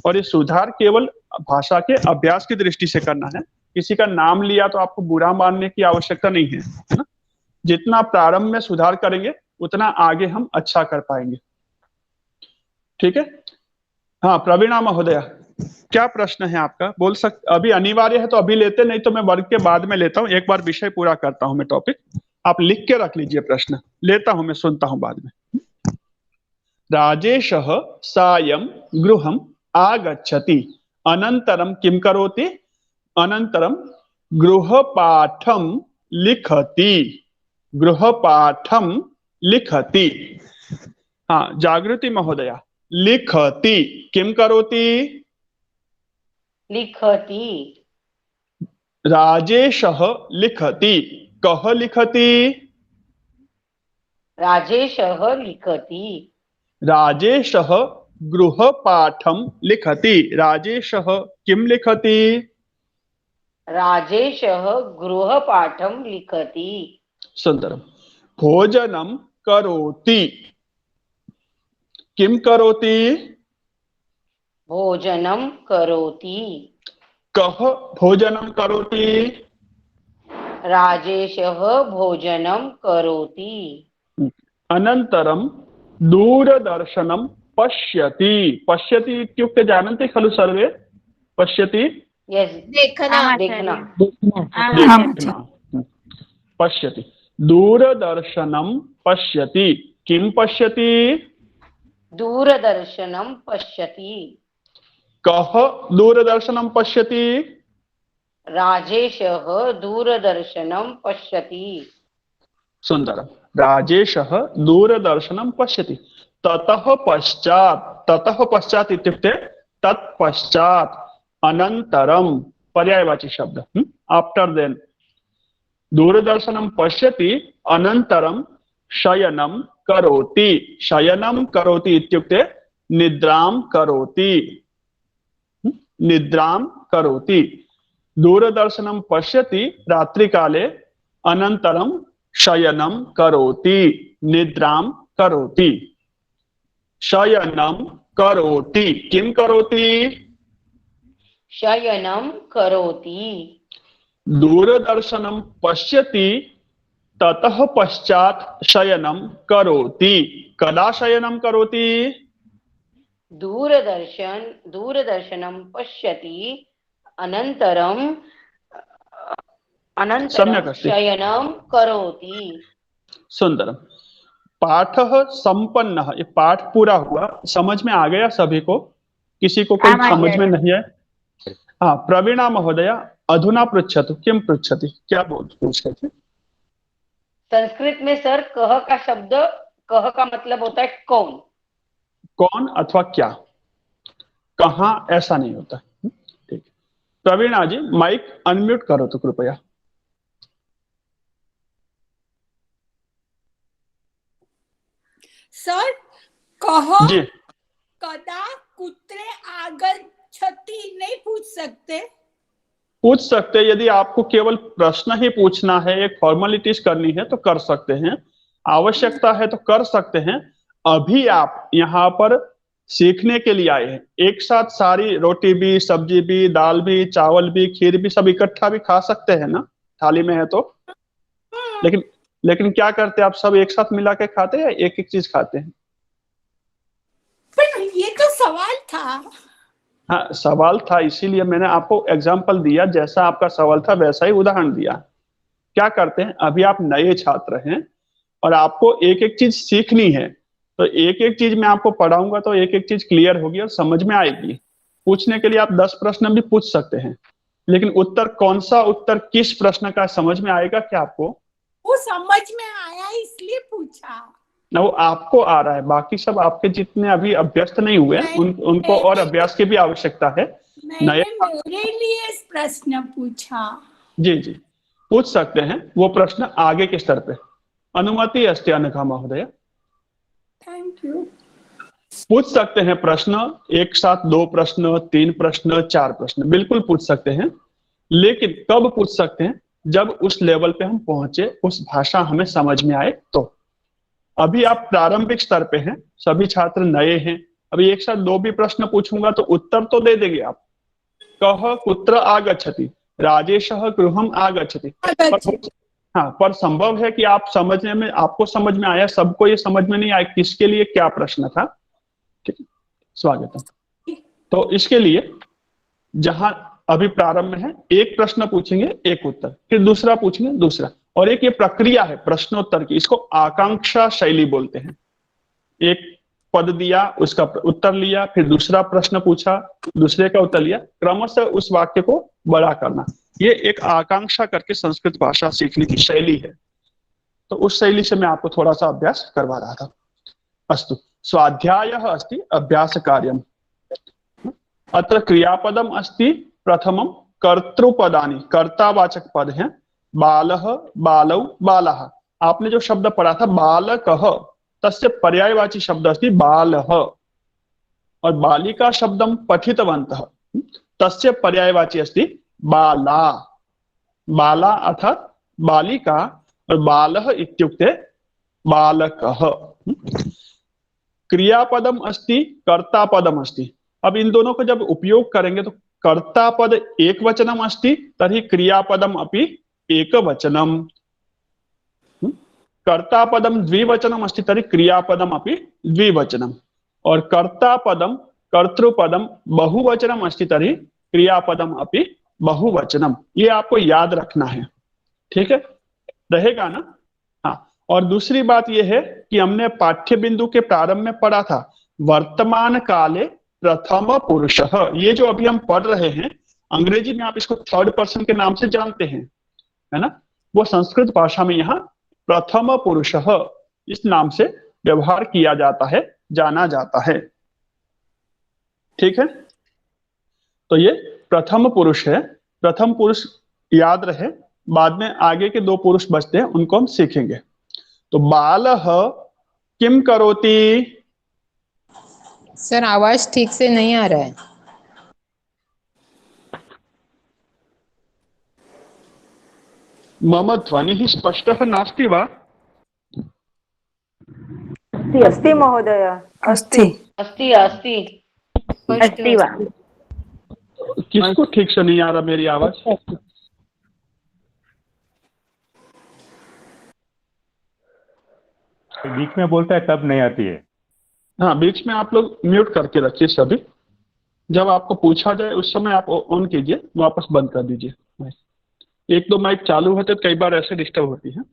और ये सुधार केवल भाषा के अभ्यास की दृष्टि से करना है। किसी का नाम लिया तो आपको बुरा मानने की आवश्यकता नहीं है ना। जितना प्रारंभ में सुधार करेंगे उतना आगे हम अच्छा कर पाएंगे। ठीक है। हाँ प्रवीणा महोदया, क्या प्रश्न है आपका? बोल सकते, अभी अनिवार्य है तो अभी लेते, नहीं तो मैं वर्ग के बाद में लेता हूँ। एक बार विषय पूरा करता हूँ मैं टॉपिक, आप लिख के रख लीजिए प्रश्न, लेता हूँ मैं, सुनता हूँ बाद में। राजेशः सायं गृहम् आगच्छति, अनन्तरं किं करोति? अनन्तरं गृहपाठं लिखति। गृहपाठं लिखति। हाँ जागृति महोदया, लिखति किं करोति? लिखति। राजेशः लिखति, कः लिखति? राजेशः लिखति। राजेशः गृहपाठं लिखति। राजेशः किं लिखति? राजेशः गृहपाठं लिखति। सुंदरम। भोजनं करोति, किं करोति? भोजनं करोति। कः भोजनं करोति? राजेशः भोजनं करोति। अनन्तरं दूरदर्शनं पश्यति। पश्यति इत्युक्ते जानन्ति खलु सर्वे? पश्यति देखना। पश्यति। दूरदर्शनं पश्यति, किं पश्यति? दूरदर्शनं पश्यति। कः दूरदर्शनं पश्यति? राजेशः दूरदर्शनं पश्यति। सुंदरम। राजेशः दूरदर्शनं पश्यति। ततः पश्चात इत्युक्ते तत्पश्चात, अनंतरम पर्यायवाची शब्द, आफ्टर देन। दूरदर्शनं पश्यति अनंतरम शयनं करोति। शयनं करोति इत्युक्ते निद्रां करोति। निद्रां करोति। दूरदर्शनं पश्यति रात्रिकाले, अनंतरम शयनं करोति, निद्रां करोति। शयनं करोति। किं करोति? शयनं करोति। दूरदर्शनं पश्यति ततः पश्चात शयनं करोति। कदा शयनं करोति? दूरदर्शनं पश्यति अनन्तरं सम्यक् अस्ति। शयनं करोति। सुंदर। पाठः संपन्नः। ये पाठ पूरा हुआ। समझ में आ गया सभी को? किसी को कोई समझ में नहीं है? हाँ, प्रवीणा महोदया अधुना पृच्छतु। किं पृच्छति? क्या पूछ रहे थे? संस्कृत में सर कह का शब्द, कह का मतलब होता है कौन। कौन अथवा क्या, कहाँ ऐसा नहीं होता। ठीक। प्रवीणा जी माइक अनम्यूट करो तो कृपया। सर कह जी। कदा कुत्रे आगच्छति नहीं पूछ सकते? पूछ सकते। यदि आपको केवल प्रश्न ही पूछना है, एक फॉर्मेलिटीज करनी है तो कर सकते हैं। आवश्यकता है तो कर सकते हैं। अभी आप यहाँ पर सीखने के लिए आए हैं। एक साथ सारी रोटी भी, सब्जी भी, दाल भी, चावल भी, खीर भी सब इकट्ठा भी खा सकते हैं ना, थाली में है तो। लेकिन क्या करते हैं आप? सब एक साथ मिला के खाते हैं या एक एक चीज खाते हैं? पर ये तो सवाल था। हाँ, सवाल था, इसीलिए मैंने आपको एग्जाम्पल दिया। जैसा आपका सवाल था वैसा ही उदाहरण दिया। क्या करते हैं, अभी आप नए छात्र हैं और आपको एक एक चीज सीखनी है, तो एक एक चीज मैं आपको पढ़ाऊंगा तो एक एक चीज क्लियर होगी और समझ में आएगी। पूछने के लिए आप 10 प्रश्न भी पूछ सकते हैं, लेकिन उत्तर कौन सा, उत्तर किस प्रश्न का समझ में आएगा क्या आपको? वो समझ में आया इसलिए पूछा ना। वो आपको आ रहा है, बाकी सब आपके जितने अभी अभ्यस्त नहीं हुए उनको और अभ्यास की भी आवश्यकता है। मैंने मेरे लिए प्रश्न पूछा। जी जी, पूछ सकते हैं वो प्रश्न आगे के स्तर पे। अनुमति अस्ति अनघा महोदय। Thank you. पूछ सकते हैं प्रश्न, एक साथ 2 प्रश्न, 3 प्रश्न, 4 प्रश्न, बिल्कुल पूछ सकते हैं। लेकिन कब पूछ सकते हैं? जब उस लेवल पे हम पहुंचे, उस भाषा हमें समझ में आए तो। अभी आप प्रारंभिक स्तर पे हैं, सभी छात्र नए हैं। अभी एक साथ 2 भी प्रश्न पूछूंगा तो उत्तर तो दे देंगे आप। कह कुत्र आगच्छति, राजेशः गृहम् आगच्छति। पर संभव है कि आप समझने में, आपको समझ में आया, सबको ये समझ में नहीं आया किसके लिए क्या प्रश्न था। स्वागतम। तो इसके लिए जहां अभी प्रारंभ में है, एक प्रश्न पूछेंगे, एक उत्तर, फिर दूसरा पूछेंगे, दूसरा, और एक ये प्रक्रिया है प्रश्नोत्तर की। इसको आकांक्षा शैली बोलते हैं। एक पद दिया, उसका उत्तर लिया, फिर दूसरा प्रश्न पूछा, दूसरे का उत्तर लिया, क्रमशः उस वाक्य को बड़ा करना। ये एक आकांक्षा करके संस्कृत भाषा सीखने की शैली है। तो उस शैली से मैं आपको थोड़ा सा अभ्यास करवा रहा था। अस्तु, स्वाध्यायः अस्ति अभ्यास कार्यम। अत्र क्रियापदम अस्ति प्रथमम कर्तृपदानि, कर्तावाचक पद हैं। बालः, बालौ, बालाः। आपने जो शब्द पढ़ा था बालकः, तस्य पर्यायवाची शब्द अस्ति बालः। और बालिका शब्दं पठितवन्तः, तस्य पर्यायवाची अस्ति बाला। बाला अर्थात बालिका और बालः इत्युक्ते बालकः। क्रियापदम अस्ति, कर्तापदम अस्ति। अब इन दोनों को जब उपयोग करेंगे तो कर्तापद एक वचनम अस्ति तर्हि क्रियापदम अपि एक वचनम। कर्तापदम द्विवचनम अस्ति तर्हि क्रियापदम अपि द्विवचनम। और कर्तापदम, कर्तृपदम बहुवचनम अस्ति तर्हि क्रियापदम अपि बहुवचनम। ये आपको याद रखना है, ठीक है? रहेगा ना? हाँ। और दूसरी बात यह है कि हमने पाठ्य बिंदु के प्रारंभ में पढ़ा था वर्तमान काले प्रथम पुरुषः। ये जो अभी हम पढ़ रहे हैं अंग्रेजी में आप इसको थर्ड पर्सन के नाम से जानते हैं, है ना। वो संस्कृत भाषा में यहाँ प्रथम पुरुषः इस नाम से व्यवहार किया जाता है, जाना जाता है। ठीक है, तो ये प्रथम पुरुष है। प्रथम पुरुष याद रहे, बाद में आगे के दो पुरुष बचते हैं उनको हम सीखेंगे। तो बालः किम करोति। सर आवाज ठीक से नहीं आ रहा है। मम ध्वनिः स्पष्टः नास्ति वा। अस्ति महोदय, अस्ति अस्ति अस्ति अस्ति वा। किसको ठीक से नहीं आ रहा मेरी आवाज। बीच में बोलता है तब नहीं आती है। हाँ, बीच में आप लोग म्यूट करके रखिए सभी। जब आपको पूछा जाए उस समय आप ऑन कीजिए, वापस बंद कर दीजिए। एक दो माइक चालू होते तो कई बार ऐसे डिस्टर्ब होती है।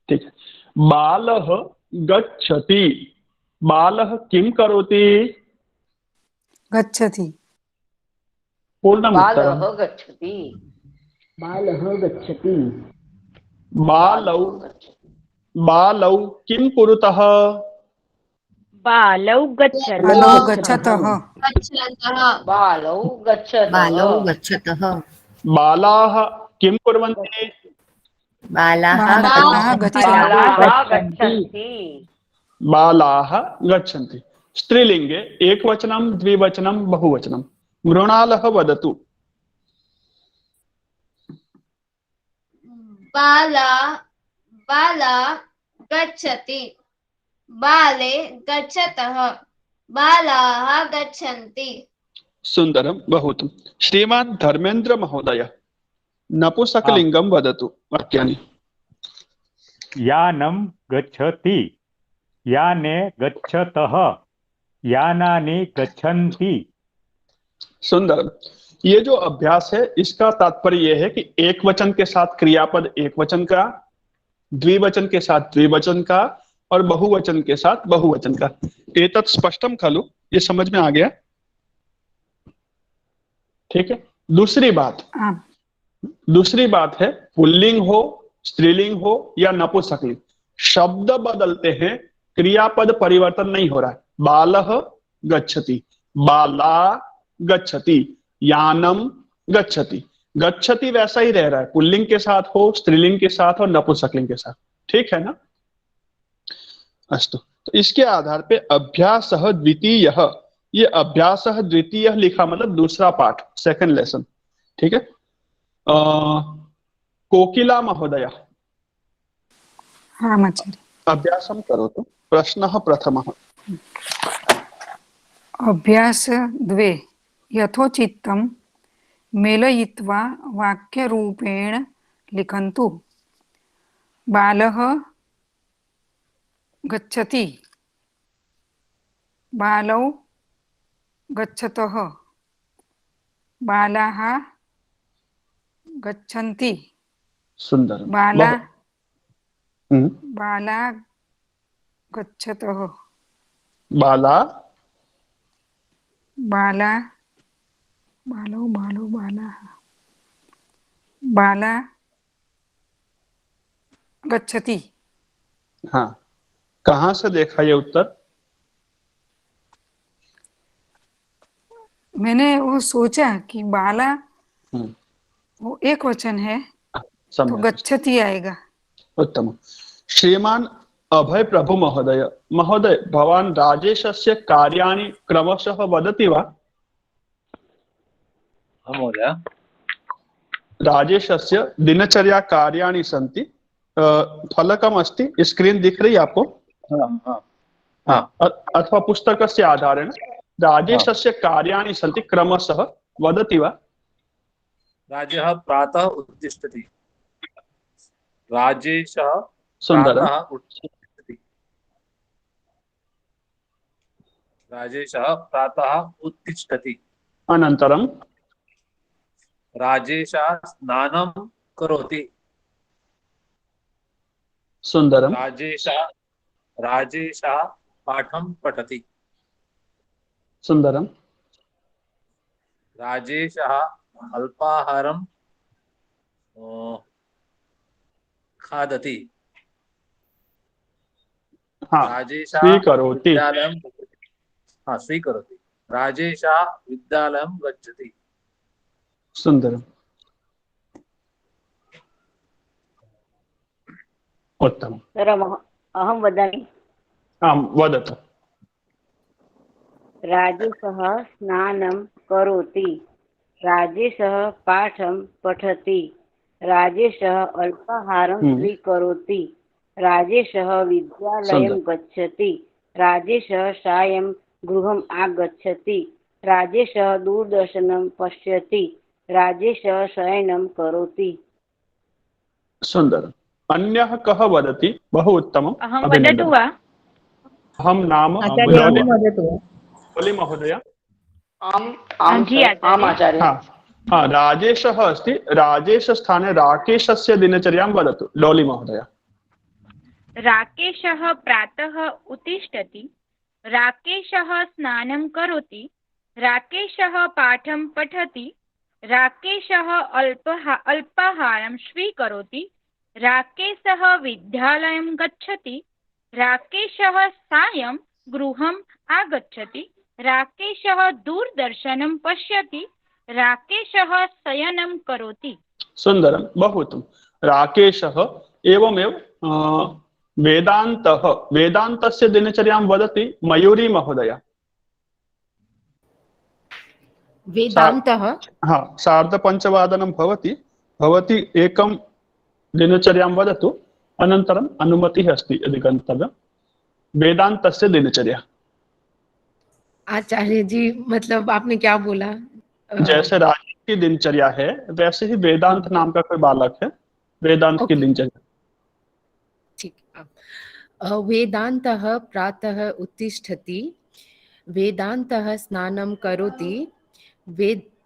ठीक है, बालः गच्छति। बालः किम करोति। गच्छति। पूर्णम् उत्तरम्। बालः गच्छति। बालः गच्छति। बालौ बालौ किं कुरुतः। बालौ गच्छति। बालौ गच्छतः। बालौ गच्छतः। बालौ गच्छतः। बालाः किं कुर्वन्ति। बालाः बालाः गच्छन्ति। बालाः गच्छन्ति। स्त्रीलिंगे एकवचनं द्विवचनं बहुवचनं। मृणालः वदतु। बाला बाला गच्छति। बाले गच्छतः। बालाः गच्छन्ति। सुंदरम, बहुत। श्रीमान धर्मेंद्र महोदय नपुंसकलिंगम वदतु वाक्यानि। यानं गच्छति, याने गच्छतः, यानानि गच्छन्ति। सुंदरम। ये जो अभ्यास है इसका तात्पर्य यह है कि एक वचन के साथ क्रियापद एक वचन का, द्विवचन के साथ द्विवचन का और बहुवचन के साथ बहुवचन का। एतत् स्पष्टम खलु, ये समझ में आ गया। ठीक है, दूसरी बात है पुल्लिंग हो, स्त्रीलिंग हो या नपुंसकलिंग, शब्द बदलते हैं, क्रियापद परिवर्तन नहीं हो रहा है। बालः गच्छति, बाला गच्छति, यानम गच्छति। गच्छति वैसा ही रह रहा है, पुल्लिंग के साथ हो, स्त्रीलिंग के साथ और नपुंसकलिंग के साथ। ठीक है ना। अस्तु, तो इसके आधार पे अभ्यासः द्वितीयः, ये अभ्यासः द्वितीयः लिखा मतलब दूसरा पाठ, सेकंड लेसन। ठीक है, कोकिला महोदय रामाचार्य अभ्यासं करोतु। प्रश्नः प्रथमः। अभ्यास द्वे यथोचित्तं मेलयित्वा वाक्यरूपेण लिखन्तु। बालः गच्छति, बालौ गच्छतः, बालाः गच्छन्ति। सुंदर। बाला बाला गच्छतः, बाला बाला बालौ बालौ बालाः, बाला गच्छति। हाँ, कहाँ से देखा ये उत्तर। मैंने वो सोचा कि बाला वो एक वचन है तो गच्छति आएगा। उत्तम। श्रीमान अभय प्रभु महोदय महोदय भवान राजेशस्य कार्याणि क्रमशः वदति वा। महोदय, राजेशस्य दिनचर्या कार्याणि सन्ति, फलकम अस्ति, स्क्रीन दिख रही है आपको। अथवा पुस्तकस्य आधारेण राजेशस्य कार्याणि सन्ति, क्रमशः वदति वा। राजेशः प्रातः उत्तिष्ठति। राजेशः सुन्दरम्। प्रातः उत्तिष्ठति। राजेशः प्रातः उत्तिष्ठति। अनन्तरं राजेशः स्नानं करोति। सुंदरम। राजेशः पाठं पठति। सुंदरम। राजेशः अल्पाहारं खादति। हाँ, राजेशः स्वीकरोति। विद्यालयं स्वीकरोति। राजेशः विद्यालयं गच्छति। सुंदरम, उत्तमम्। सर अहं वदामि। आं वदतु। राजेशः स्नानं करोति। राजेशः पाठं पठति। राजेशः अल्पाहारं स्वीकरोति। राजेशः विद्यालयं गच्छति। राजेशः सायं गृहम् आगच्छति। राजेशः दूरदर्शनं पश्यति। राजेशः शयनं करोति। सुंदरम्। अन्यः कः वदति? बहु उत्तमम्। अहं वदतु वा? अहं नाम डोली महोदय। आम् आचार्य। हाँ, राजेशः अस्ति। राजेश स्थाने राकेशस्य दिनचर्यां वदतु डोली महोदय। राकेशः प्रातः उत्तिष्ठति। राकेशः स्नानं करोति। राकेशः पाठं पठति। राकेशः अल्पाहारं स्वीकरोति। राकेशः विद्यालयं गच्छति। राकेशः सायं गृहम् आगच्छति। राकेशः दूरदर्शनं पश्यति। राकेशः शयनं करोति। सुंदरम, बहु उत्तमम्। राकेशः एवमेव वेदान्तः, वेदान्तस्य दिनचर्यां वदति मयूरी महोदय। वेदान्तः हाँ, 5:30 भवति। भवती एकं दिनचर्यां वदतु, अनन्तरम् अनुमतिः अस्ति यदि गन्तव्यं। वेदान्तस्य दिनचर्या। आचार्य जी, मतलब आपने क्या बोला? जैसे राजेश की दिनचर्या है वैसे ही वेदांत नाम का कोई बालक है, वेदांत की दिनचर्या। ठीक। वेदान्तः प्रातः उत्तिष्ठति। वेदान्तः स्नानं करोति।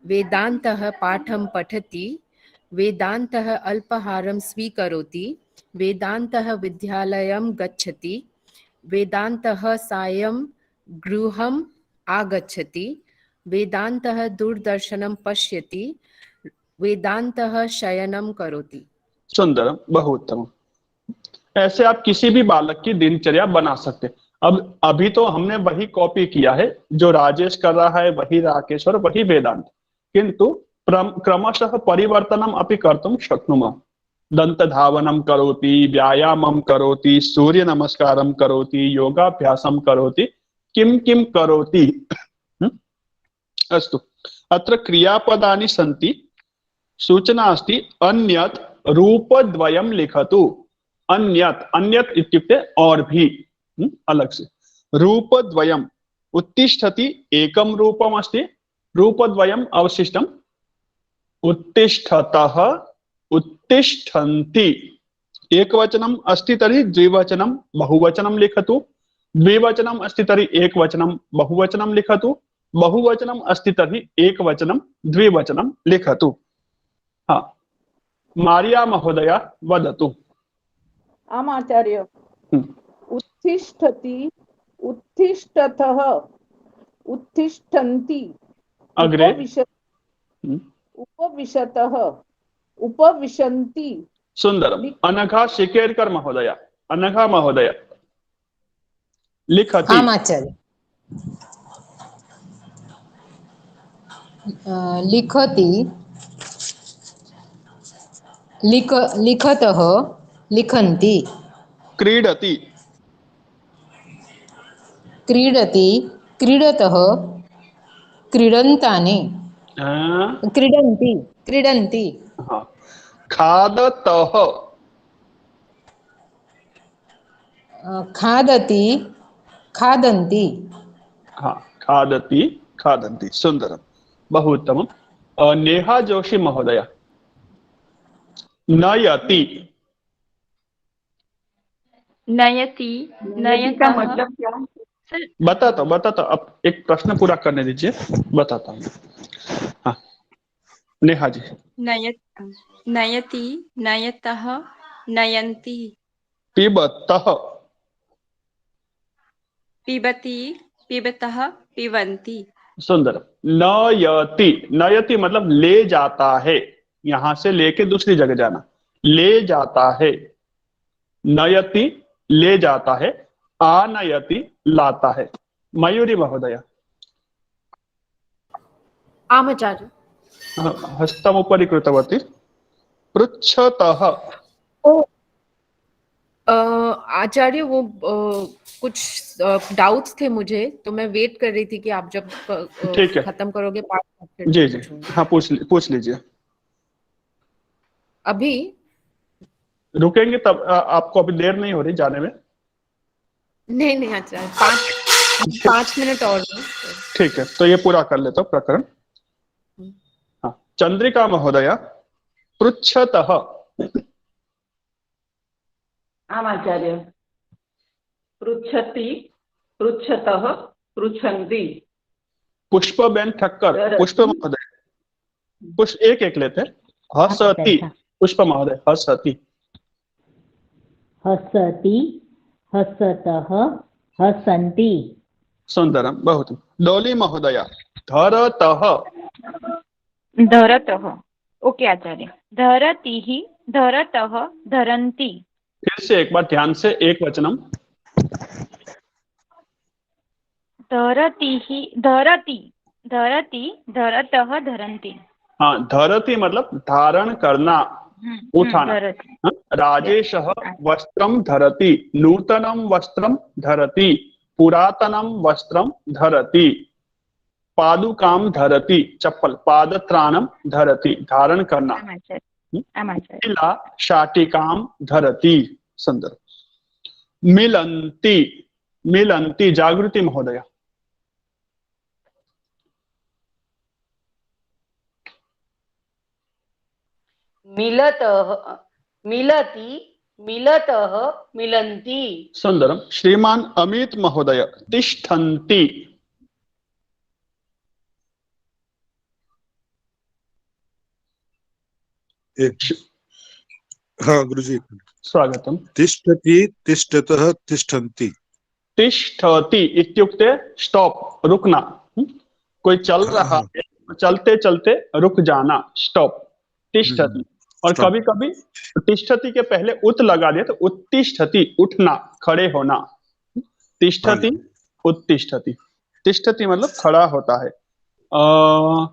वेदान्तः पाठं पठति। वेदान्तः अल्पाहारं स्वीकरोति। वेदान्तः विद्यालयं गच्छति। वेदान्तः सायं गृहम् आगच्छति। वेदान्तः दूरदर्शनं पश्यति। वेदान्तः शयनं करोति। सुंदरम, बहुत उत्तम। ऐसे आप किसी भी बालक की दिनचर्या बना सकते। अब अभी तो हमने वही कॉपी किया है जो राजेश कर रहा है, वही राकेश और वही वेदांत, किंतु क्रमशः परिवर्तनम अपि कर्तुं शक्नुमः। दंतधावनं करोति, व्यायामं करोति, सूर्य नमस्कारं करोति, योगाभ्यासं करोति, किं किं करोति। अस्तु, अत्र क्रियापदानि सन्ति। सूचना अस्ति अन्यत् रूपद्वयं लिखतु। अन्यत्, अन्यत् इत्युक्ते और भी, अलग से। रूपद्वयम्, उत्तिष्ठति एकं रूपम् अस्ति, रूपद्वयम् अवशिष्टम्। उत्तिष्ठतः, उत्तिष्ठन्ति एकवचनम् अस्ति तर्हि द्विवचनं बहुवचनं लिखतु। द्विवचनम् अस्ति तर्हि एकवचनं बहुवचनं लिखतु। बहुवचनम् अस्ति तर्हि एकवचनं द्विवचनं लिखतु। हाँ, मारिया महोदय वदतु। आम् आचार्य। उत्तिष्ठति, उत्तिष्ठतः, उत्तिष्ठन्ति, अग्रे उपविशतः, उपविशन्ति। सुंदरम। अनघा शिकेरकर महोदय, अनघा महोदय लिखति। आम् आचार्य। लिखति, लिखतः, लिखन्ति। क्रीडति, क्रीडति, क्रीडतः, क्रीडन्तानि। क्रीडन्ति, क्रीडन्ति। हाँ। खादतः, खादति, खादन्ति। हाँ, खादति, खादन्ति। सुंदरम, बहु उत्तमम्। नेहा जोशी महोदय नयति। नयति, नयतः मतलब क्या? बताता अब एक प्रश्न पूरा करने दीजिए, बताता हूँ। हाँ, नेहा जी। नयति, नयतः, नयन्ति। पिबतः। पिबति पिबतः पिबन्ति। सुंदर। नयति, नयति मतलब ले जाता है, यहां से लेके दूसरी जगह जाना, ले जाता है। नयति ले जाता है, आनयति लाता है। मयूरी महोदय। आचार्य। हस्तम उपरि कृतवती। पृच्छतः। आचार्य वो कुछ डाउट्स थे मुझे, तो मैं वेट कर रही थी कि आप जब ठीक है, खत्म करोगे पाठ। जी जी, हाँ पूछ लीजिए। अभी रुकेंगे तब, आपको अभी देर नहीं हो रही जाने में? नहीं आचार्य, 5 मिनट और। ठीक है, तो ये पूरा कर लेता हूँ प्रकरण। हाँ, चंद्रिका महोदया। पृच्छतः। आचार्य। पृच्छति पृच्छतः पृच्छन्ति। पुष्पबेन ठक्कर। पुष्प महोदय, पुष्प एक एक लेते हैं। हसति। पुष्प महोदय हसति। हसति हसतः हसन्ति। सुंदरम, बहुत। डोली महोदया। धरतः। धरतः। ओके आचार्य। धरतिः धरतः धरन्ति। फिर से एक बार ध्यान से, एक वचनम। धरतिः धरति धरति धरतः धरन्ति। हाँ, धरति मतलब धारण करना, उठाना। हाँ? राजेशः वस्त्रम धरति, नूतनम वस्त्रम धरति, पुरातनम वस्त्रम धरति, पादुकाम धरति, चप्पल, पादत्राणम धरति, धारण करना। मिला शाटिकाम धरति। सुंदर। मिलन्ति। मिलन्ति, जागृति महोदया। मिलतः मिलति मिलतः मिलन्ति। सुंदरम। श्रीमान अमित महोदय। तिष्ठन्ति। हाँ गुरुजी, स्वागतम। तिष्ठति तिष्ठतः तिष्ठन्ति। तिष्ठति इत्युक्ते स्टॉप, रुकना। कोई चल रहा है, चलते चलते रुक जाना, स्टॉप। तिष्ठति। और कभी कभी तिष्ठति के पहले उत लगा दिया तो उत्तिष्ठति, उठना, खड़े होना। तिष्ठति उत्तिष्ठति। तिष्ठति मतलब खड़ा होता है।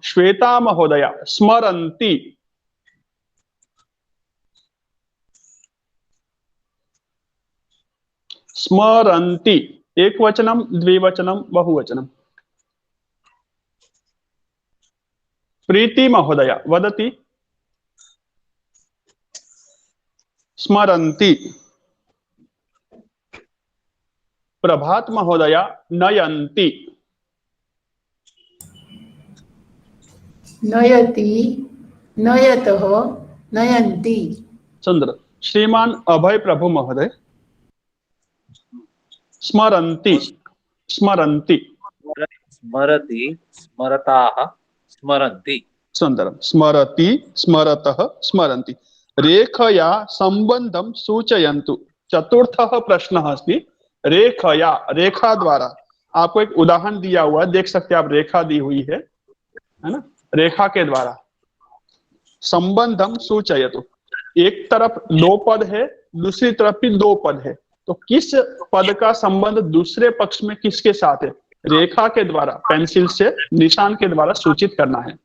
श्वेता महोदया। स्मरन्ति। स्मरन्ति, एक वचनम, द्विवचनम, बहुवचनम। प्रीति महोदया वदति। स्मरन्ति। प्रभात महोदया नयन्ति। नयति नयतः नयन्ति। सुंदर। श्रीमान अभय प्रभु महोदय। स्मरन्ति। स्मरन्ति। स्मरति स्मरताः स्मरन्ति। सुंदरम। स्मरति स्मरतः स्मरन्ति। रेखया संबंधम सूचयन्तु। चतुर्थः प्रश्नः अस्ति। रेखया, रेखा द्वारा। आपको एक उदाहरण दिया हुआ है, देख सकते हैं आप, रेखा दी हुई है ना? रेखा के द्वारा संबंधम सूचयतु। एक तरफ दो पद है, दूसरी तरफ भी दो पद है, तो किस पद का संबंध दूसरे पक्ष में किसके साथ है, रेखा के द्वारा, पेंसिल से निशान के द्वारा सूचित करना है।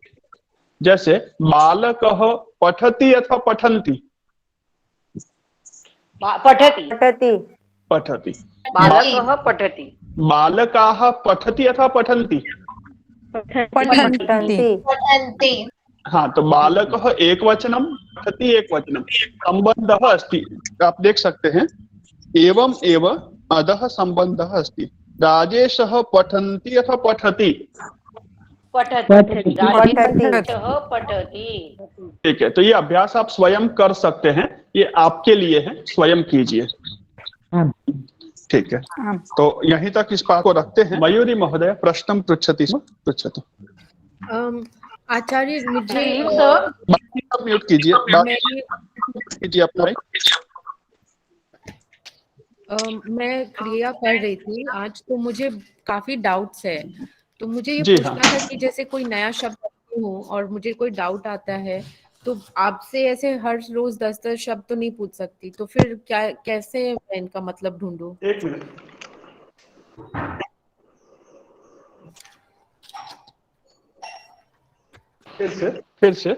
जैसे बालकः पठति अथवा पठन्ति? पठति पठति पठति। बालकः पठति। बालकाः पठति अथवा पठन्ति? पठन्ति। हाँ, तो बालकः एक वचनम, पठति एक वचनम, संबंधः अस्ति। आप देख सकते हैं एवं एव अधः संबंधः अस्ति। राजेशः पठन्ति अथवा पठति? पठति। ठीक है, तो ये अभ्यास आप स्वयं कर सकते हैं, ये आपके लिए है, स्वयं कीजिए। ठीक है, तो यहीं तक इस बात को रखते हैं। मयूरी महोदय प्रश्न पृच्छति स्म, पृच्छतु। आचार्य मुझे बाकी सब म्यूट कीजिए, कीजिए अपना। मैं क्रिया कर रही थी आज, तो मुझे काफी डाउट्स है। तो मुझे ये जी पूछना हाँ। था कि जैसे कोई नया शब्द पढ़ती हूँ और मुझे कोई डाउट आता है, तो आपसे ऐसे हर रोज 10-10 शब्द तो नहीं पूछ सकती, तो फिर क्या कैसे मैं इनका मतलब ढूंढूं? एक मिनट। फिर से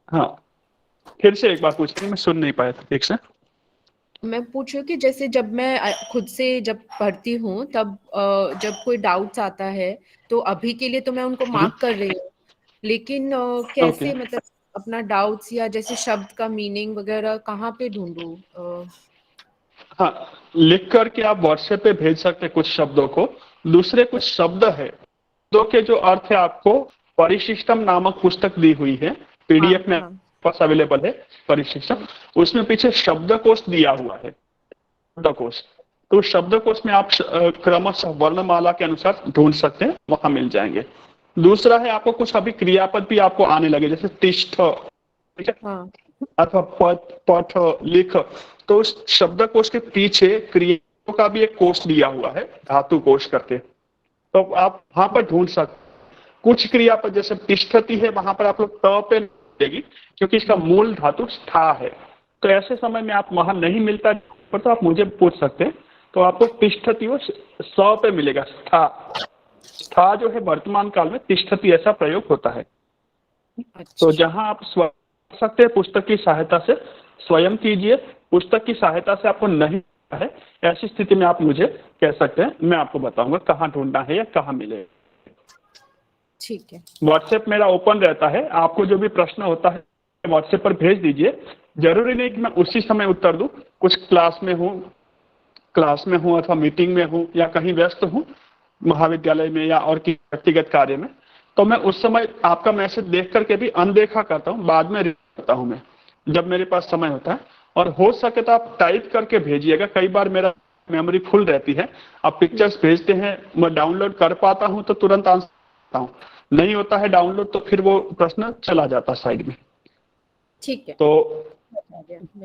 हाँ, फिर से एक बार पूछिए, मैं सुन नहीं पाया था ठीक से। मैं पूछ रही हूँ कि जैसे जब मैं खुद से जब पढ़ती हूँ तब जब कोई डाउट्स आता है, तो अभी के लिए तो मैं उनको मार्क कर रही हूँ, लेकिन कैसे मतलब अपना डाउट्स या जैसे शब्द का मीनिंग वगैरह कहाँ पे ढूंढूं? हाँ, लिख करके आप व्हाट्सएप पे भेज सकते हैं कुछ शब्दों को। दूसरे कुछ शब्द है शब्दों के जो अर्थ है आपको परिशिष्टम नामक पुस्तक दी हुई है, पीडीएफ में पास अवेलेबल है परिशिष्टम, उसमें पीछे शब्दकोश दिया हुआ है, शब्दकोश। तो शब्दकोश में आप क्रमशः वर्णमाला के अनुसार ढूंढ सकते हैं, वहां मिल जाएंगे। दूसरा है आपको कुछ अभी क्रियापद भी आपको आने लगे, जैसे तिष्ठ, ठीक है, अथवा पठ, लिख। तो उस शब्दकोश के पीछे क्रियाओं का भी एक कोश दिया हुआ है, धातु कोश करके, तो आप वहां पर ढूंढ सकते। कुछ क्रियापद जैसे तिष्ठति है, वहां पर आप लोग त पे देगी, क्योंकि इसका मूल धातु स्था है। तो ऐसे समय में आप वहां नहीं मिलता पर तो आप मुझे पूछ सकते हैं, तो आपको तिष्ठति वो स पे मिलेगा, स्था। स्था जो है वर्तमान काल में तिष्ठति ऐसा प्रयोग होता है। तो जहां आप सकते हैं पुस्तक की सहायता से स्वयं कीजिए, पुस्तक की सहायता से आपको नहीं है, ऐसी स्थिति में आप मुझे कह सकते हैं, मैं आपको बताऊंगा कहाँ ढूंढना है या कहाँ मिले। ठीक है, व्हाट्सएप मेरा ओपन रहता है, आपको जो भी प्रश्न होता है व्हाट्सएप पर भेज दीजिए। जरूरी नहीं कि मैं उसी समय उत्तर दूं, कुछ क्लास में हूं अथवा मीटिंग में हूं या कहीं व्यस्त हूं महाविद्यालय में या और किसी व्यक्तिगत कार्य में, तो मैं उस समय आपका मैसेज देख करके भी अनदेखा करता हूं, बाद में करता हूं मैं जब मेरे पास समय होता है। और हो सके तो आप टाइप करके भेजिएगा, कई बार मेरा मेमोरी फुल रहती है, आप पिक्चर्स भेजते हैं, मैं डाउनलोड कर पाता हूं तो तुरंत आंसर करता हूं, नहीं होता है डाउनलोड तो फिर वो प्रश्न चला जाता साइड में। ठीक है, तो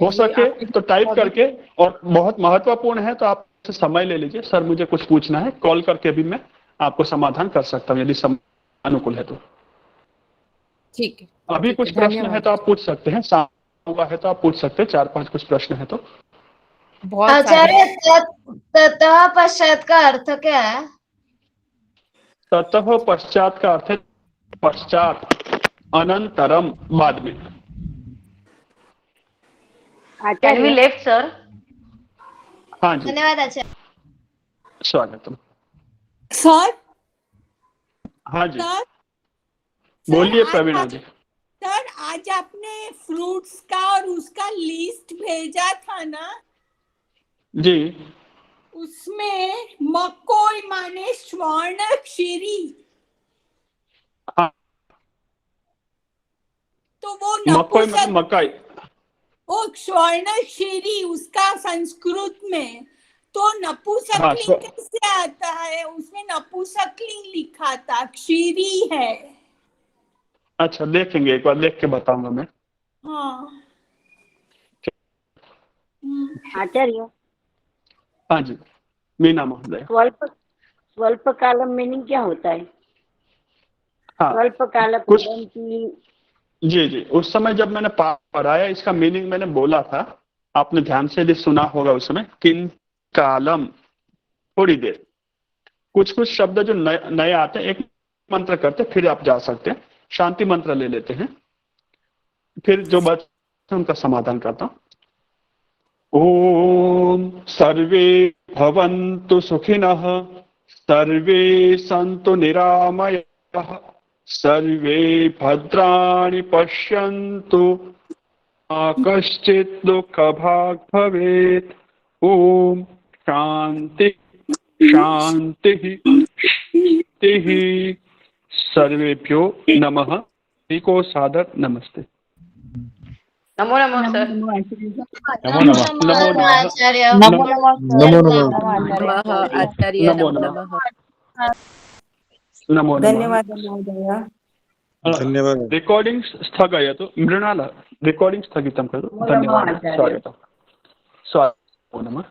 हो सके तो टाइप करके, और बहुत महत्वपूर्ण है तो आप समय ले लीजिए, सर मुझे कुछ पूछना है, कॉल करके भी मैं आपको समाधान कर सकता हूँ यदि समय अनुकूल है तो। ठीक है, अभी कुछ प्रश्न है तो आप पूछ सकते हैं, शाम हुआ है तो आप पूछ सकते हैं, 4-5 कुछ प्रश्न है तो। आचार्य, ततः पश्चात का अर्थ क्या है? ततः पश्चात का अर्थ है पश्चात, अनंतरम, बाद में। Can we left, sir? हाँ जी, धन्यवाद आचार्य। स्वागतम। सर, हाँ जी, बोलिए प्रवीणा जी। सर आज आपने फ्रूट्स का और उसका लिस्ट भेजा था ना जी, उसमें मकोई माने स्वर्णाक्षरी, हाँ, तो वो मकोई मतलब मकाई, वो स्वर्णाक्षरी उसका संस्कृत में तो नपुंसकलिंग कैसे आता है? उसमें नपुंसकलिंग लिखा था, क्षीरी है। अच्छा देखेंगे, एक बार देख के बताऊंगा मैं। हाँ आचार्य। हाँ जी, मीना महोदय। स्वल्प कालम मीनिंग क्या होता है? हाँ, स्वल्प काल कुछ जी, उस समय जब मैंने पढ़ाया इसका मीनिंग मैंने बोला था, आपने ध्यान से यदि सुना होगा उसमें, किन कालम, थोड़ी देर। कुछ शब्द जो नए आते हैं, एक मंत्र करते फिर आप जा सकते हैं, शांति मंत्र ले लेते हैं, फिर जो बच्चे उनका समाधान करता हूं। ओम सर्वे भवन्तु सुखिनः, सर्वे सन्तु निरामयाः, सर्वे भद्राणि पश्यन्तु, मा कश्चित् दुःखभाग् भवेत्। ओम शांति शांति शांतिः। सर्वेभ्यो नमः। को सादर नमस्ते। नमो नमः सर। नमो नमः। नमो आचार्य। नमो नमः आचार्य। नमो नमः। धन्यवाद महोदय। धन्यवाद। रिकॉर्डिंग स्थगयतु। मृणाल रिकॉर्डिंग स्थगितं खलु धन्यवादः स्वागतं स्वागतं नमः